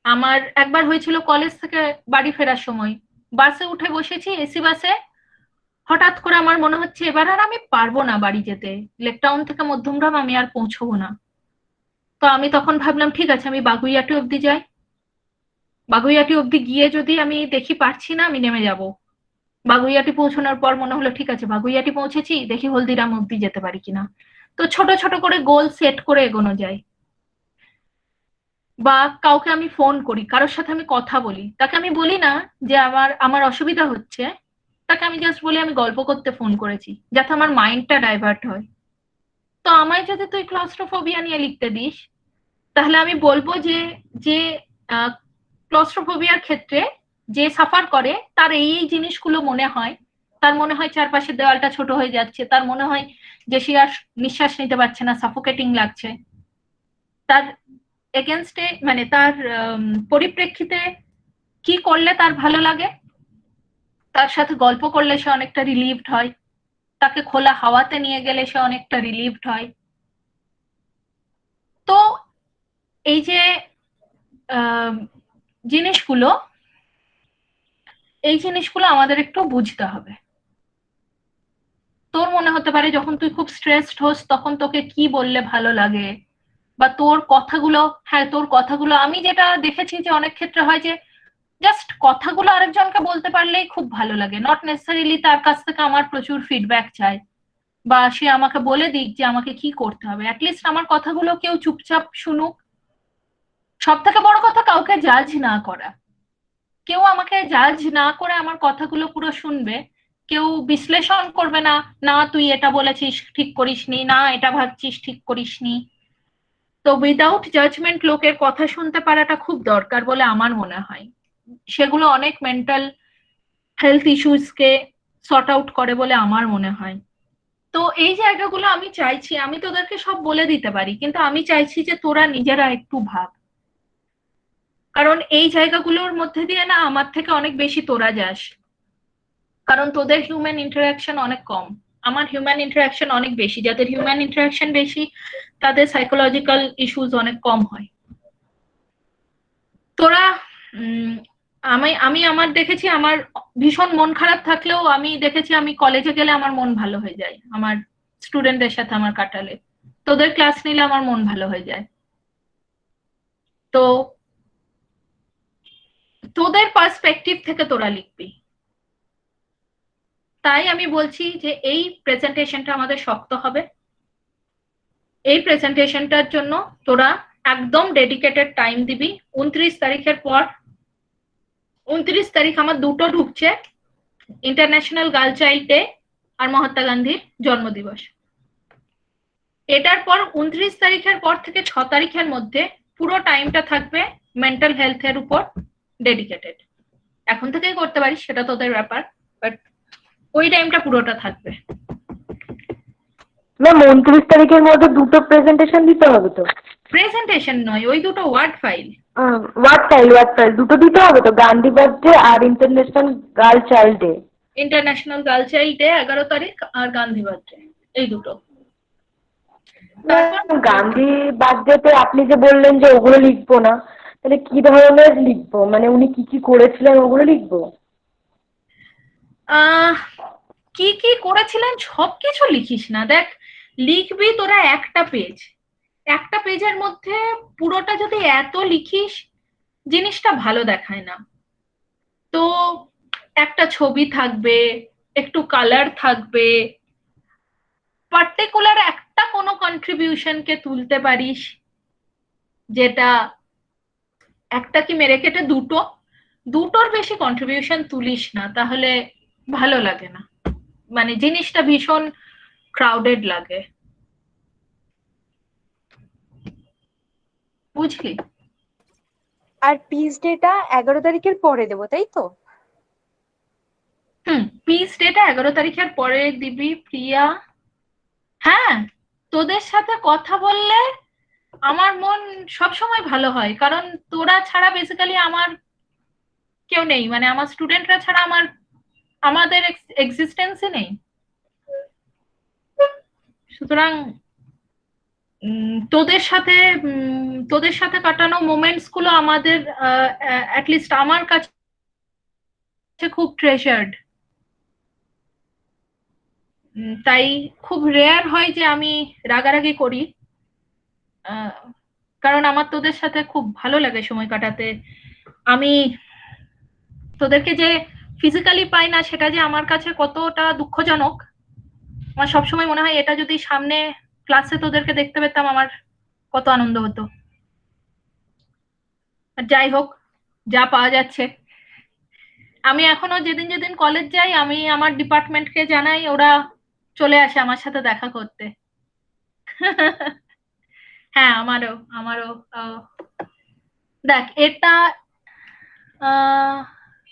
আমার একবার হয়েছিল কলেজ থেকে বাড়ি ফেরার সময়, বাসে উঠে বসেছি এসি বাসে, হঠাৎ করে আমার মনে হচ্ছে এবার আর আমি পারবো না বাড়ি যেতে, লেকটাউন থেকে মধ্যমগ্রাম আমি আর পৌঁছবো না। তো আমি তখন ভাবলাম ঠিক আছে আমি বাগুইয়াটি অব্দি যাই, বাগুইয়াটি অব্দি গিয়ে যদি আমি দেখি পারছি না আমি নেমে যাব। বাগুইয়াটি পৌঁছানোর পর মনে হলো ঠিক আছে বাগুইয়াটি পৌঁছেছি, দেখি হলদিরাম অব্দি যেতে পারি কিনা। তো ছোট ছোট করে গোল সেট করে এগোনো যায়। বা কাউকে আমি ফোন করি, কারোর সাথে আমি কথা বলি, তাকে আমি বলি না যে আমার আমার অসুবিধা হচ্ছে, তাকে আমি জাস্ট বলি আমি গল্প করতে ফোন করেছি, যাতে আমার মাইন্ডটা ডাইভার্ট হয়। তো আমায় যদি তুই ক্লস্ট্রোফোবিয়া নিয়ে লিখতে দিস তাহলে আমি বলবো যে যে ক্লস্ট্রোফোবিয়ার ক্ষেত্রে যে সাফার করে তার এই এই জিনিসগুলো মনে হয়, তার মনে হয় চারপাশের দেওয়ালটা ছোট হয়ে যাচ্ছে, তার মনে হয় যে সে আর নিঃশ্বাস নিতে পারছে না, সাফোকেটিং লাগছে। তার এগেনস্টে মানে তার পরিপ্রেক্ষিতে কি করলে তার ভালো লাগে, তার সাথে গল্প করলে সে অনেকটা রিলিভড হয়, তাকে খোলা হাওয়াতে নিয়ে গেলে সে অনেকটা রিলিভড হয়। তো এই যে জিনিসগুলো, এই জিনিসগুলো আমাদের একটু বুঝতে হবে। তোর মনে হতে পারে যখন তুই খুব স্ট্রেসড হোস তখন তোকে কি বললে ভালো লাগে, বা তোর কথাগুলো, হ্যাঁ তোর কথাগুলো আমি যেটা দেখেছি যে অনেক ক্ষেত্রে হয় যে জাস্ট কথাগুলো আরেকজনকে বলতে পারলেই খুব ভালো লাগে, নট নেসেসারিলি তার কাছ থেকে আমার প্রচুর ফিডব্যাক চাই, বা সে আমাকে বলে দিক যে আমাকে কি করতে হবে। অ্যাটলিস্ট আমার কথাগুলো কেউ চুপচাপ শুনুক। সব থেকে বড় কথা কাউকে জাজ না করা, কেউ আমাকে জাজ না করে আমার কথাগুলো পুরো শুনবে, কেউ বিশ্লেষণ করবে না, না তুই এটা বলেছিস ঠিক করিসনি, না এটা ভাবছিস ঠিক করিসনি। তো উইদাউট জাজমেন্ট লোকের কথা শুনতে পারাটা খুব দরকার বলে আমার মনে হয়। সেগুলো অনেক মেন্টাল হেলথ ইস্যুসকে সর্ট আউট করে বলে আমার মনে হয়। তো এই জায়গাগুলো আমি চাইছি, আমি তোদেরকে সব বলে দিতে পারি, কিন্তু আমি চাইছি যে তোরা নিজেরা একটু ভাব, কারণ এই জায়গাগুলোর মধ্যে দিয়ে না আমার থেকে অনেক বেশি তোরা যাস, কারণ তোদের হিউম্যান ইন্টারাকশন অনেক কম, আমার হিউম্যান ইন্টারাকশন অনেক বেশি। যাদের হিউম্যান ইন্টারাকশন বেশি তাদের সাইকোলজিক্যাল ইস্যুস অনেক কম হয়। তোরা আমি আমার দেখেছি, আমার ভীষণ মন খারাপ থাকলেও আমি দেখেছি আমি কলেজে গেলে আমার মন ভালো হয়ে যায় আমার স্টুডেন্টদের সাথে আমার কাটালে। তোদের ক্লাস নিলে আমার মন ভালো হয়ে যায়। তো তোদের পার্সপেক্টিভ থেকে তোরা লিখবি। তাই আমি বলছি যে এই প্রেজেন্টেশনটা আমাদের শক্ত হবে। এই প্রেজেন্টেশনটার জন্য তোরা একদম ডেডিকেটেড টাইম দিবি। 29 তারিখের পর, 29 তারিখ আমার দুটো ঢুকছে, ইন্টারন্যাশনাল গার্ল চাইল্ড ডে আর মহাত্মা গান্ধীর জন্মদিবস। এটার পর 29 তারিখের পর থেকে 6 তারিখের মধ্যে পুরো টাইমটা থাকবে মেন্টাল হেলথের উপর ডেডিকেটেড। এখন থেকেই করতে পারিস, সেটা তোদের ব্যাপার, বাট ওই টাইমটা পুরোটা থাকবে। ম্যাম 29 তারিখের মধ্যে দুটো প্রেজেন্টেশন দিতে হবে তো? প্রেজেন্টেশন নয়, ওই দুটো ওয়ার্ড ফাইল। ওয়ার্ড ফাইল দুটো দিতে হবে তো, গান্ধী বার্থডে আর international girl child day. International girl child day 11 তারিখ আর গান্ধী বার্থডে, এই দুটো। গান্ধী বার্থডেতে আপনি যে বললেন যে ওগুলো লিখবো না, তাহলে কি ধরনের লিখবো? মানে উনি কি কি করেছিলেন ওগুলো লিখবো? কি কি করেছিলেন সবকিছু লিখিস না। দেখ, লিখবি তোরা একটা পেজ, একটা পেজের মধ্যে পুরোটা যদি এত লিখিস জিনিসটা ভালো দেখায় না। তো একটা ছবি থাকবে, একটু কালার থাকবে, পার্টিকুলার একটা কোনো কন্ট্রিবিউশনকে তুলতে পারিস, যেটা একটা কি মেরে কেটে দুটোর বেশি কন্ট্রিবিউশন তুলিস না, তাহলে ভালো লাগে না, মানে জিনিসটা ভীষণ ক্রাউডেড লাগে, বুঝলি? আর পিস ডেটা 11 তারিখের পরে দেবো, তাই তো? পিস ডেটা 11 তারিখের পরে দিবি প্রিয়া। হ্যাঁ, তোদের সাথে কথা বললে আমার মন সবসময় ভালো হয়, কারণ তোরা ছাড়া বেসিক্যালি আমার কেউ নেই, মানে আমার স্টুডেন্টরা ছাড়া আমাদের এক্সিস্টেন্সই নেই। সুতরাং তোদের সাথে কাটানো মোমেন্টস গুলো আমাদের অ্যাটলিস্ট আমার কাছে খুব ট্রেজার্ড। তাই খুব রেয়ার হয় যে আমি রাগারাগি করি, কারণ আমার তোদের সাথে খুব ভালো লাগে সময় কাটাতে। আমি তোদেরকে যে ফিজিক্যালি পাই না, সেটা যে আমার কাছে কতটা দুঃখজনক। আমার সবসময় মনে হয় এটা যদি সামনে ক্লাসে তোদেরকে দেখতে পেতাম আমার কত আনন্দ হতো। যাই হোক, যা পাওয়া যাচ্ছে। আমি এখনো যেদিন যেদিন কলেজ যাই, আমি আমার ডিপার্টমেন্টকে জানাই, ওরা চলে আসে আমার সাথে দেখা করতে। হ্যাঁ, আমারও দেখ, এটা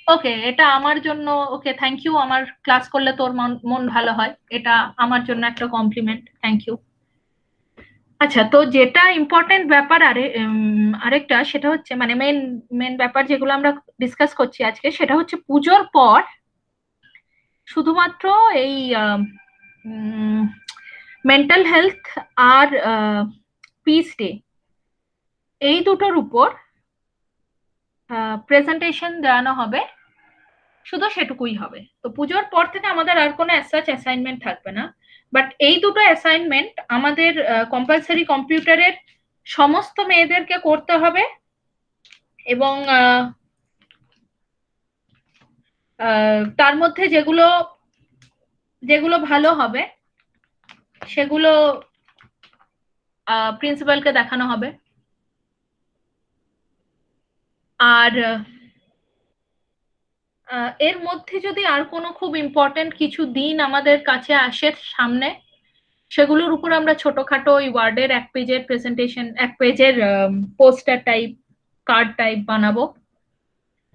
ওকে, এটা আমার জন্য ওকে, থ্যাংক ইউ। আমার ক্লাস করলে তোর মন ভালো হয়, এটা আমার জন্য একটা কমপ্লিমেন্ট, থ্যাংক ইউ। আচ্ছা, তো যেটা ইম্পর্টেন্ট ব্যাপার আরেকটা, সেটা হচ্ছে মানে মেন ব্যাপার যেগুলো আমরা ডিসকাস করছি আজকে, সেটা হচ্ছে পুজোর পর শুধুমাত্র এই মেন্টাল হেলথ আর পিস ডে, এই দুটোর উপর প্রেজেন্টেশন দেওয়ানো হবে, শুধু সেটুকুই হবে। তো পুজোর পর থেকে আমাদের আর কোনো অ্যাসাচ অ্যাসাইনমেন্ট থাকবে না, বাট এই দুটো অ্যাসাইনমেন্ট আমাদের কম্পালসারি কম্পিউটারের সমস্ত মেয়েদেরকে করতে হবে, এবং তার মধ্যে যেগুলো ভালো হবে সেগুলো প্রিন্সিপালকে দেখানো হবে। আর এর মধ্যে যদি আর কোনো খুব ইম্পর্টেন্ট কিছু দিন আমাদের কাছে আসে সামনে, সেগুলোর উপর আমরা ছোটখাটো ওই ওয়ার্ডের 1 পেজের প্রেজেন্টেশন, 1 পেজের পোস্টার টাইপ, কার্ড টাইপ বানাবো,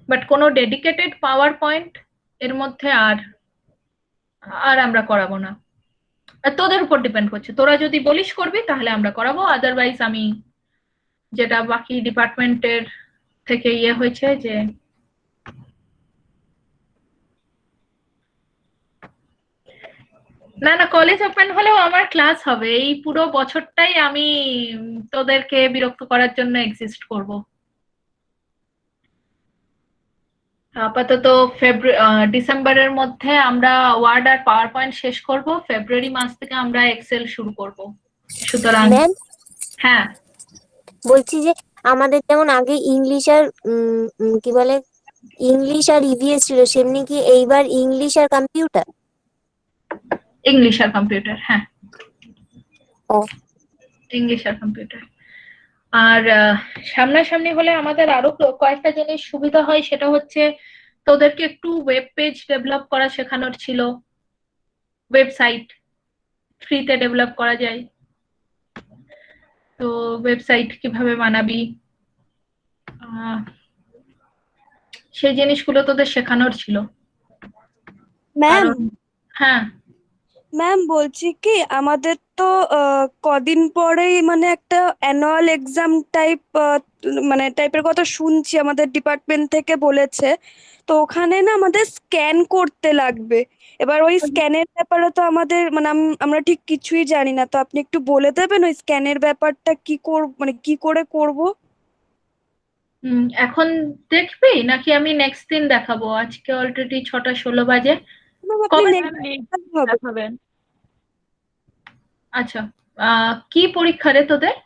বাট কোনো ডেডিকেটেড পাওয়ার পয়েন্ট এর মধ্যে আর আমরা করাবো না। তোদের উপর ডিপেন্ড করছে, তোরা যদি বলিস করবি তাহলে আমরা করাবো, আদারওয়াইজ আমি যেটা বাকি ডিপার্টমেন্টের থেকে হয়েছে যে না, কলেজ ওপেন হলেও আমার ক্লাস হবে। এই পুরো বছরটাই আমি তোদেরকে বিরক্ত করার জন্য এক্সিস্ট করব। আপাতত ডিসেম্বরের মধ্যে আমরা ওয়ার্ড আর পাওয়ার পয়েন্ট শেষ করব, ফেব্রুয়ারি মাস থেকে আমরা এক্সেল শুরু করব। সুতরাং ম্যাম হ্যাঁ, বলছি যে আমাদের যেমন আগে ইংলিশ আর কি বলে ইংলিশ আর ইভিএস ছিল, সেমনি কি এইবার ইংলিশ আর কম্পিউটার? ইংলিশ আর কম্পিউটার, হ্যাঁ ও ইংলিশ আর কম্পিউটার। আর সামনাসামনি হলে আমাদের আরো কয়েকটা জিনিস সুবিধা হয়, সেটা হচ্ছে তোদেরকে একটু ওয়েব পেজ ডেভেলপ করা শেখানোর ছিল, ওয়েবসাইট ফ্রিতে ডেভেলপ করা যায়, তো ওয়েবসাইট কিভাবে বানাবি সেই জিনিসগুলো তোদের শেখানোর ছিল। ম্যাম হ্যাঁ ম্যাম বলছি কি আমাদের তো কদিন পরেই মানে একটা অ্যানুয়াল এক্সাম মানে টাইপের কথা শুনছি, আমাদের ডিপার্টমেন্ট থেকে বলেছে। তো ওখানে না আমাদের স্ক্যান করতে লাগবে। এবার ওই স্ক্যানের ব্যাপারে তো আমাদের মানে আমরা ঠিক কিছুই জানি না, তো আপনি একটু বলে দেবেন ওই স্ক্যানের ব্যাপারটা কি মানে কি করে করব? এখন দেখবি নাকি আমি নেক্সট দিন দেখাবো? আজকে অলরেডি 6:16 বাজে। আপনি কবে দেখাবেন? আচ্ছা, কি পরীক্ষা রে তোদের?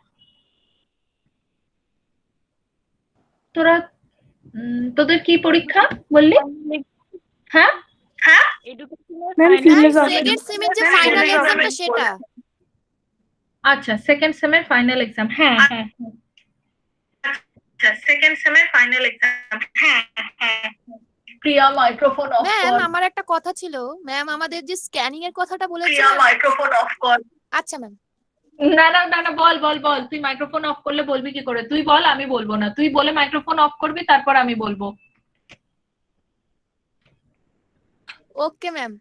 তোদের কি পরীক্ষা বললি? হ্যাঁ হ্যাঁ সেকেন্ড সেমের যে ফাইনাল এক্সামটা সেটা। আচ্ছা, সেকেন্ড সেমের ফাইনাল এক্সাম, হ্যাঁ হ্যাঁ আচ্ছা, সেকেন্ড সেমের ফাইনাল এক্সাম, হ্যাঁ হ্যাঁ। প্রিয়া মাইক্রোফোন অফ কর। ম্যাম আমার একটা কথা ছিল, ম্যাম আমাদের যে স্ক্যানিং এর কথাটা বলেছিলেন। প্রিয়া মাইক্রোফোন অফ কর। আচ্ছা ম্যাম। না না না না, বল বল বল, তুই মাইক্রোফোন অফ করলে বলবি কি করে? তুই বল, আমি বলবো না। তুই বলে মাইক্রোফোন অফ করবি, তারপর আমি বলবো। Okay ma'am.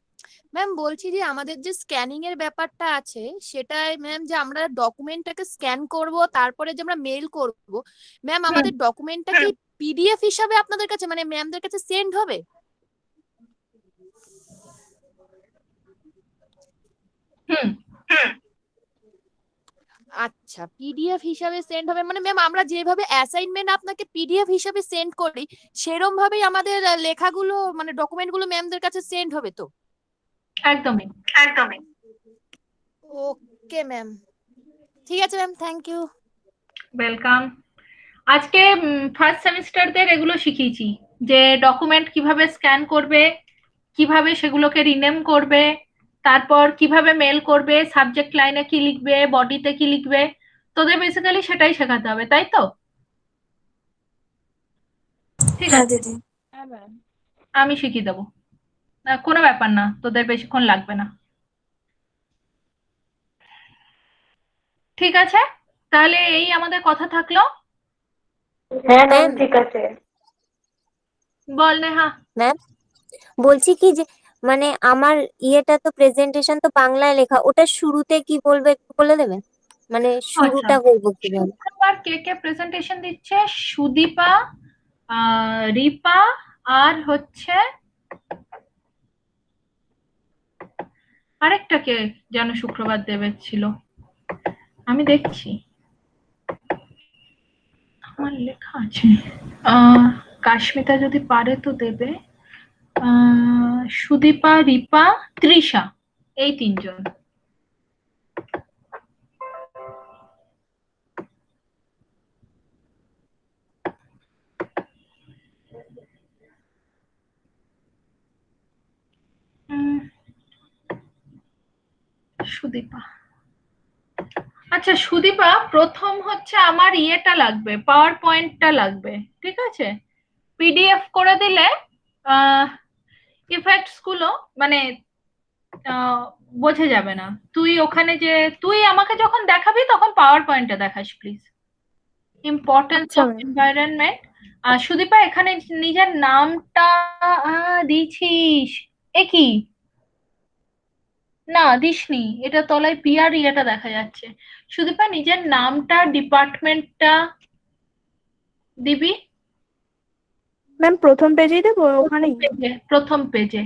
ম্যাম বলছি যে আমাদের যে স্ক্যানিং এর ব্যাপারটা আছে সেটাই ম্যাম, যে আমরা ডকুমেন্টটাকে স্ক্যান করব তারপরে যে আমরা মেল করব, ম্যাম আমাদের ডকুমেন্টটা কি পিডিএফ হিসাবে আপনাদের কাছে মানে ম্যামদের কাছে সেন্ড হবে? হুম আচ্ছা, পিডিএফ হিসাবে সেন্ড হবে মানে ম্যাম আমরা যেভাবে অ্যাসাইনমেন্ট আপনাকে পিডিএফ হিসাবে সেন্ড করি সেরকম ভাবেই আমাদের লেখাগুলো মানে ডকুমেন্টগুলো ম্যামদের কাছে সেন্ড হবে তো? একদমই একদমই। ওকে ম্যাম, ঠিক আছে ম্যাম, থ্যাংক ইউ। ওয়েলকাম। আজকে ফার্স্ট সেমিস্টারদের এগুলো শিখিয়েছি, যে ডকুমেন্ট কিভাবে স্ক্যান করবে, কিভাবে সেগুলোকে রিনেম করবে, তারপর কিভাবে মেল করবে, সাবজেক্ট লাইনে কি লিখবে, বডিতে কি লিখবে। তোদের বেসিক্যালি সেটাই শেখাতে হবে, তাই তো? ঠিক হ্যাঁ আছে, দিদি। আমি শিখিয়ে দেবো, কোনো ব্যাপার না, তোদের বেশিক্ষণ লাগবে না। ঠিক আছে, তাহলে এই আমাদের কথা থাকলো। হ্যাঁ ম্যাম ঠিক আছে। বল নেহা। ম্যাম বলছি কি যে মানে আমার ইয়েটা তো প্রেজেন্টেশন তো বাংলায় লেখা, ওটা শুরুতে কি বলবে একটু বলে দেবেন? মানে শুরুটা করবো কিভাবে? আর কে কে প্রেজেন্টেশন দিচ্ছে? সুদীপা, রিপা, আর হচ্ছে আরেকটা কে যেন শুক্রবার দেবে ছিল, আমি দেখছি আমার লেখা আছে। কাশ্মিতা যদি পারে তো দেবে। সুদীপা, রিপা, তৃষা, এই তিনজন। সুদীপা, আচ্ছা সুদীপা, প্রথম হচ্ছে আমার ইয়েটা লাগবে, পাওয়ার পয়েন্টটা লাগবে, ঠিক আছে? পিডিএফ করে দিলে ইফেক্টস গুলো মানে বোঝা যাবে না। তুই ওখানে যে তুই আমাকে যখন দেখাবি তখন পাওয়ার পয়েন্টটা দেখাস please. Importance of environment. Sudipa এখানে নিজের নামটা দিছিস? এ কি? না দিসনি, এটা তলায় পিআর ইয়েটা দেখা যাচ্ছে। সুদীপা নিজের নামটা, ডিপার্টমেন্টটা দিবি। ম্যাম প্রথম পেজেই দেবো ওখানেই? প্রথম পেজে।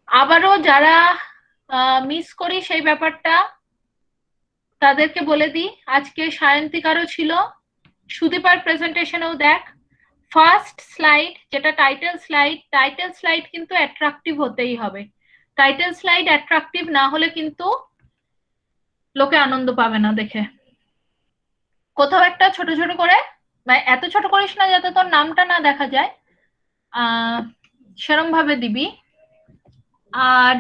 আবারও যারা মিস করি সেই ব্যাপারটা তাদেরকে বলে দিই, আজকে সায়ন্তিকারও ছিল, সুদীপার প্রেজেন্টেশনেও দেখ, ফার্স্ট স্লাইড যেটা টাইটেল স্লাইড কিন্তু অ্যাট্রাকটিভ হতেই হবে। টাইটেল স্লাইড অ্যাট্রাকটিভ না হলে কিন্তু লোকে আনন্দ পাবে না দেখে। কোথাও একটা ছোট ছোট করে, মানে এত ছোট করিস না যাতে তোর নামটা না দেখা যায়, সেরম ভাবে দিবি। আর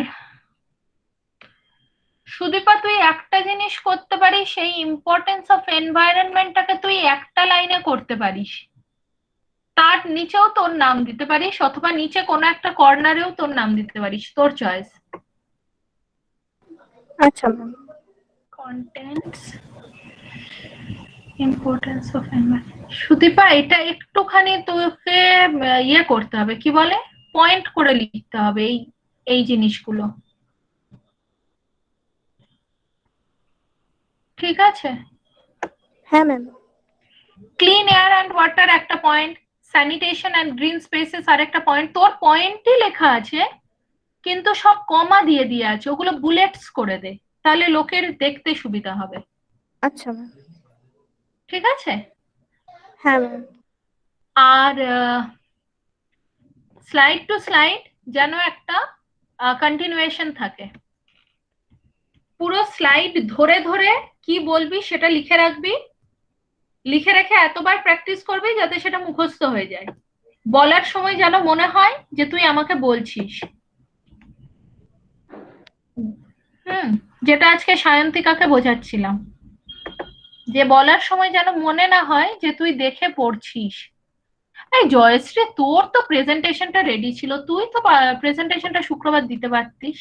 সুদীপা, তুই একটা জিনিস করতে পারিস, সেই ইম্পর্টেন্স অফ এনভায়রনমেন্টটাকে তুই একটা লাইনে করতে পারিস, তার নিচেও তোর নাম দিতে পারিস, অথবা নিচে কোনো একটা কর্নারেও তোর নাম দিতে পারিস, তোর চয়েস। আচ্ছা ma'am. Contents, importance of environment. Sudipa, এটা একটুখানি তোকে ইয়ে করতে হবে, কি বলে, পয়েন্ট করে লিখতে হবে এই এই জিনিসগুলো, ঠিক আছে? হ্যাঁ ma'am. Clean air and water একটা point, sanitation and green spaces আর একটা পয়েন্ট। তোর পয়েন্টই লেখা আছে কিন্তু সব কমা দিয়ে দিয়ে আছে, ওগুলো বুলেটস করে দে, তাহলে লোকের দেখতে সুবিধা হবে। আচ্ছা ম্যাম। ঠিক আছে? হ্যাঁ ম্যাম। আর স্লাইড টু স্লাইড যেন একটা কন্টিনিউয়েশন থাকে, পুরো স্লাইড ধরে ধরে কি বলবি সেটা লিখে রাখবি, লিখে রেখে এতবার প্র্যাকটিস করবি যাতে সেটা মুখস্থ হয়ে যায়, বলার সময় যেন মনে হয় যে তুই আমাকে বলছিস। যেটা আজকে সায়ন্তিকাকে বোঝাচ্ছিলাম, যে বলার সময় যেন মনে না হয় যে তুই দেখে পড়ছিস। এই জয়শ্রী, তোর তো প্রেজেন্টেশনটা রেডি ছিল, তুই তো প্রেজেন্টেশনটা শুক্রবার দিতে পারতিস।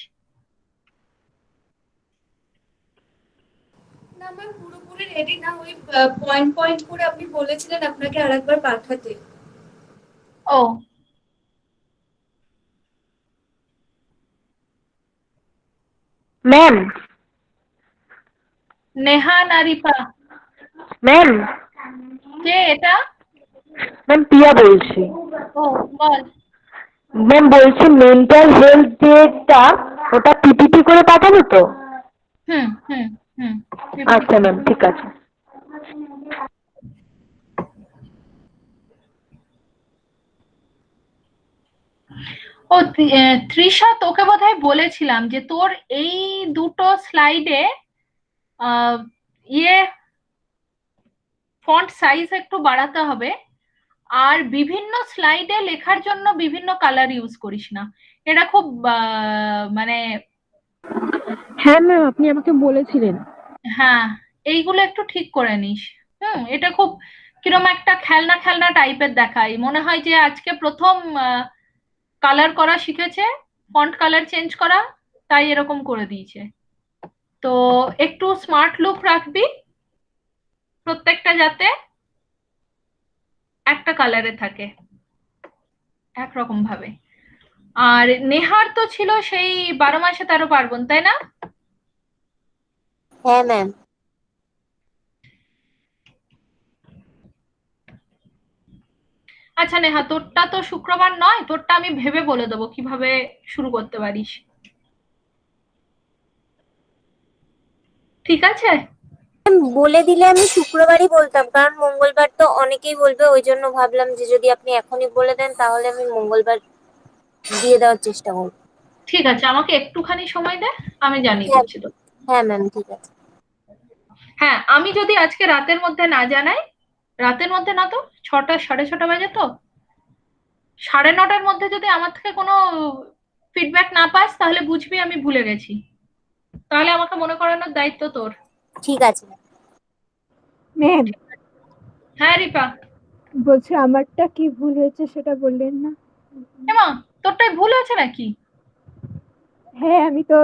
না ম্যাম, পুরোপুরি রেডি না, ওই পয়েন্ট পয়েন্ট করে আপনি বলেছিলেন আপনাকে আরেকবার পাঠাতে। ও, ম্যাম। নেহা নারিপা, ম্যাম। কে এটা? ম্যাম পিয়া বলছি। ও, বল। ম্যাম বলছি মেন্টাল হেলথ ডেটা ওটা পিপিটি করে পাঠাবো তো? হুম হুম হুম। আচ্ছা ম্যাম, ঠিক আছে। ও, তৃষা, তোকে বোধহয় বলেছিলাম যে তোর এই দুটো স্লাইডে ইয়ে ফন্ট সাইজ একটু বাড়াতে হবে, আর বিভিন্ন স্লাইডে লেখার জন্য বিভিন্ন কালার ইউজ করিস না, এটা খুব মানে। হ্যাঁ ম্যাম, আপনি আমাকে বলেছিলেন। হ্যাঁ, এইগুলো একটু ঠিক করে নিস। এটা খুব কিরম একটা খেলনা খেলনা টাইপের দেখায়, মনে হয় যে আজকে প্রথম কালার করা শিখেছে, ফন্ট কালার চেঞ্জ করা, তাই এরকম করে দিয়েছে। তো একটু স্মার্ট লুক রাখবি, প্রত্যেকটা যাতে একটা কালারে থাকে একরকম ভাবে। আর নেহার তো ছিল সেই 12 মাসে 13 পার্বণ, তাই না? হ্যাঁ ম্যাম। আচ্ছা নেহা, তোরটা তো শুক্রবার নয়, তোরটা আমি ভেবে বলে দেবো কিভাবে শুরু করতে পারিস, ঠিক আছে? বলে দিলে আমি শুক্রবারই বলতাম, কারণ মঙ্গলবার তো অনেকেই বলবে, ওই জন্য ভাবলাম যে যদি আপনি এখনই বলে দেন তাহলে আমি মঙ্গলবার দিয়ে দেওয়ার চেষ্টা করব। ঠিক আছে, আমাকে একটুখানি সময় দে, আমি জানিয়ে হ্যাঁ দিচ্ছি তো। হ্যাঁ ম্যাম, ঠিক আছে। হ্যাঁ, আমি যদি আজকে রাতের মধ্যে না জানাই, রাতের মধ্যে না তো 6টা 6:30 বাজে, তো 9:30-র মধ্যে যদি আমার থেকে কোনো ফিডব্যাক না পাস তাহলে বুঝবি আমি ভুলে গেছি, তাহলে আমাকে মনে করানোর দায়িত্ব তোর। ঠিক আছে ম্যাম, হ্যাঁ রিপা। বলছি আমারটা কি ভুল হয়েছে সেটা বললেন না। হেমা, তোরটাই ভুল আছে নাকি? হ্যাঁ, আমি তো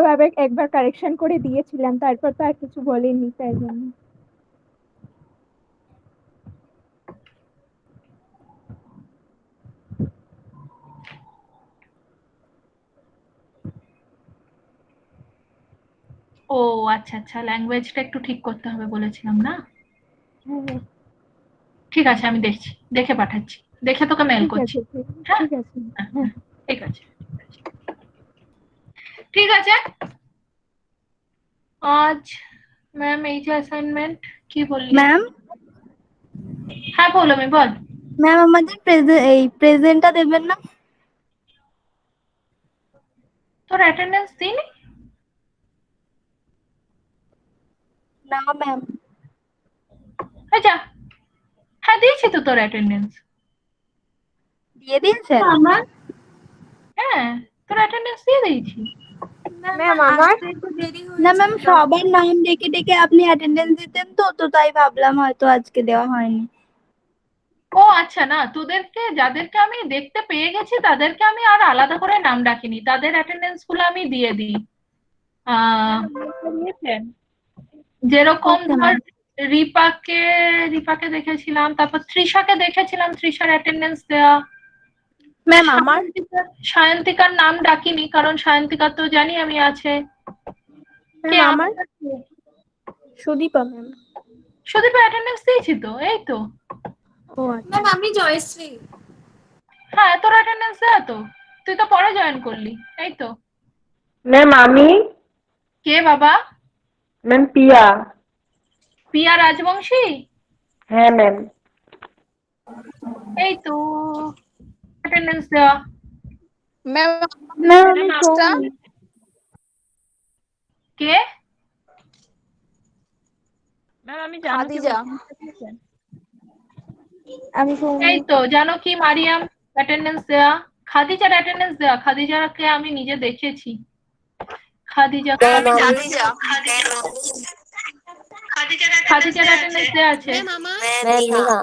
একবার কারেকশন করে দিয়েছিলাম, তারপর তো আর কিছু বলেননি, তাই জন্য। ও আচ্ছা আচ্ছা, ল্যাঙ্গুয়েজটা একটু ঠিক করতে হবে বলেছিলাম না? হ্যাঁ ঠিক আছে, আমি দেখছি, দেখে পাঠাচ্ছি, দেখে তোকে মেল ঠিক করছি। আছে, হ্যাঁ ঠিক আছে। হ্যাঁ ঠিক আছে, ঠিক আছে। আজ ম্যাম এই যে অ্যাসাইনমেন্ট, কি বললি? ম্যাম, হ্যাঁ পৌলমি বল। ম্যাম আমাদের এই প্রেজেন্টটা দেবেন না? তোর অ্যাটেন্ডেন্স দিইনি? না ম্যাম। আচ্ছা, হ্যাঁ দিয়েছি তো তোর অ্যাটেন্ডেন্স। দিয়ে দিয়েছেন? আমার হ্যাঁ, তোর অ্যাটেন্ডেন্স দিয়ে দিয়েছি। ম্যাম আমার আসতে একটু দেরি না হয়েছে ম্যাম, সবার নাম ডেকে ডেকে আপনি অ্যাটেন্ডেন্স দিতেন তো তাই ভাবলাম হয়তো আজকে দেওয়া হয়নি। ও আচ্ছা, না তোদেরকে যাদেরকে আমি দেখতে পেয়ে গেছি তাদেরকে আমি আর আলাদা করে নাম ডাকিনি, তাদের অ্যাটেন্ডেন্স গুলো আমি দিয়ে দিই। নিয়েছেন? যেরকম Okay, ধর ma'am. রিপাকে দেখেছিলাম, তারপর তৃষাকে দেখেছিলাম, তৃষার অ্যাটেন্ডেন্স দেওয়া। ম্যাম আমার সায়ন্তিকার নাম ডাকিনি কারণ সায়ন্তিকা তো জানি আমি আছে। কে ম্যাম আমার আমার কাছে? সুদীপা ম্যাম। সুদীপের অ্যাটেন্ডেন্স দিয়েছি তো, এই তো। ও আচ্ছা। ম্যাম আমি জয়শ্রী। হ্যাঁ, তোর অ্যাটেন্ডেন্স দেওয়া তো, তুই তো পরে জয়েন করলি, এই তো। ম্যাম আমি, কে বাবা? ম্যাম পিয়া। পিয়া রাজবংশী? হ্যাঁ ম্যাম। এই তো অ্যাটেন্ডেন্স দেওয়া। ম্যাম ম্যাম আমি সৌমি। কে? ম্যাম আমি খাদিজা। আমি সৌমি। এই তো জানকী, মারিয়াম অ্যাটেন্ডেন্স দেওয়া। খাদিজার অ্যাটেন্ডেন্স দেওয়া, খাদিজাকে আমি নিজে দেখেছি। খাদিজা খাদিজার অ্যাটেন্ডেন্স দেওয়া আছে। ম্যাম আমার ম্যাম নেহা।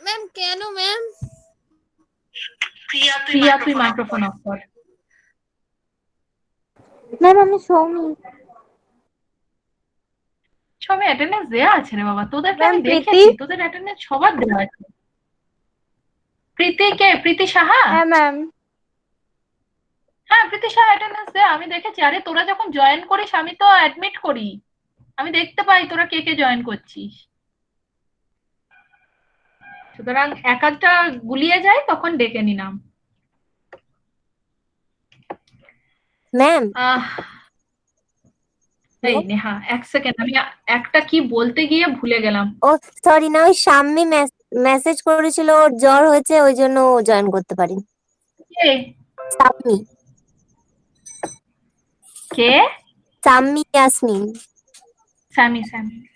ম্যাম কেন ম্যাম? প্রিয়া তুই মাইক্রোফোন অফ কর। ম্যাম আমি সৌমি। সবে অ্যাটেন্ডেন্স দেওয়া আছে রে বাবা, তোদেরকে ম্যাম আমি প্রীতি। দেখেছি, তোদের অ্যাটেন্ডেন্স সবার দেওয়া আছে। প্রীতি কে? প্রীতি সাহা? হ্যাঁ ম্যাম। হ্যাঁ, প্রীতি সাহা অ্যাটেন্ডেন্স দেওয়া আমি দেখেছি। আরে তোরা যখন জয়েন করিস আমি তো অ্যাডমিট করি, আমি দেখতে পাই তোরা কে কে জয়েন করছিস। সুতরাং এক আধটা গুলিয়ে যায় তখন ডেকে নিলাম। ম্যাম এই নেহা, এক সেকেন্ড, আমি একটা কি বলতে গিয়ে ভুলে গেলাম। ও সরি, না ওই সাম্মি মেসেজ করেছিল ওর জ্বর হয়েছে ওই জন্য ও জয়েন করতে পারিনি। কে? সাম্মি। কে? সাম্মি ইয়াসমিন।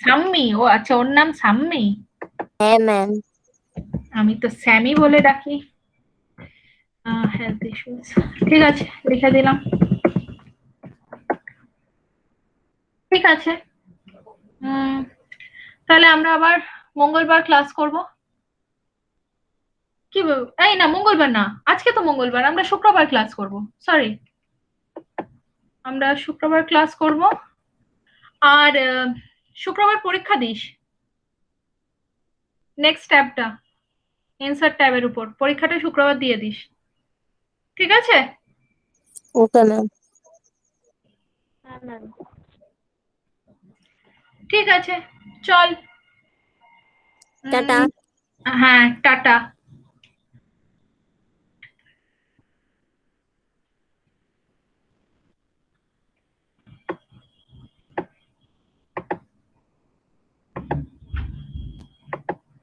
সাম্মি, ও আচ্ছা, ওর নাম সাম্মি। হ্যাঁ ম্যাম। আমি তো স্যামি বলে ডাকি। হেলথ ইস্যুস, ঠিক আছে লিখে দিলাম। ঠিক আছে, তাহলে আমরা আবার মঙ্গলবার ক্লাস করব। কি এই না, মঙ্গলবার না, আজকে তো মঙ্গলবার, আমরা শুক্রবার ক্লাস করব। সরি, আমরা শুক্রবার ক্লাস করব। আর শুক্রবার পরীক্ষা দিস, নেক্সট ট্যাবটা এনসার ট্যাবের উপর পরীক্ষাটা শুক্রবার দিয়ে দিস, ঠিক আছে? Okay ma'am. হ্যাঁ ম্যাম। ঠিক আছে, চল। টাটা। হ্যাঁ, টাটা।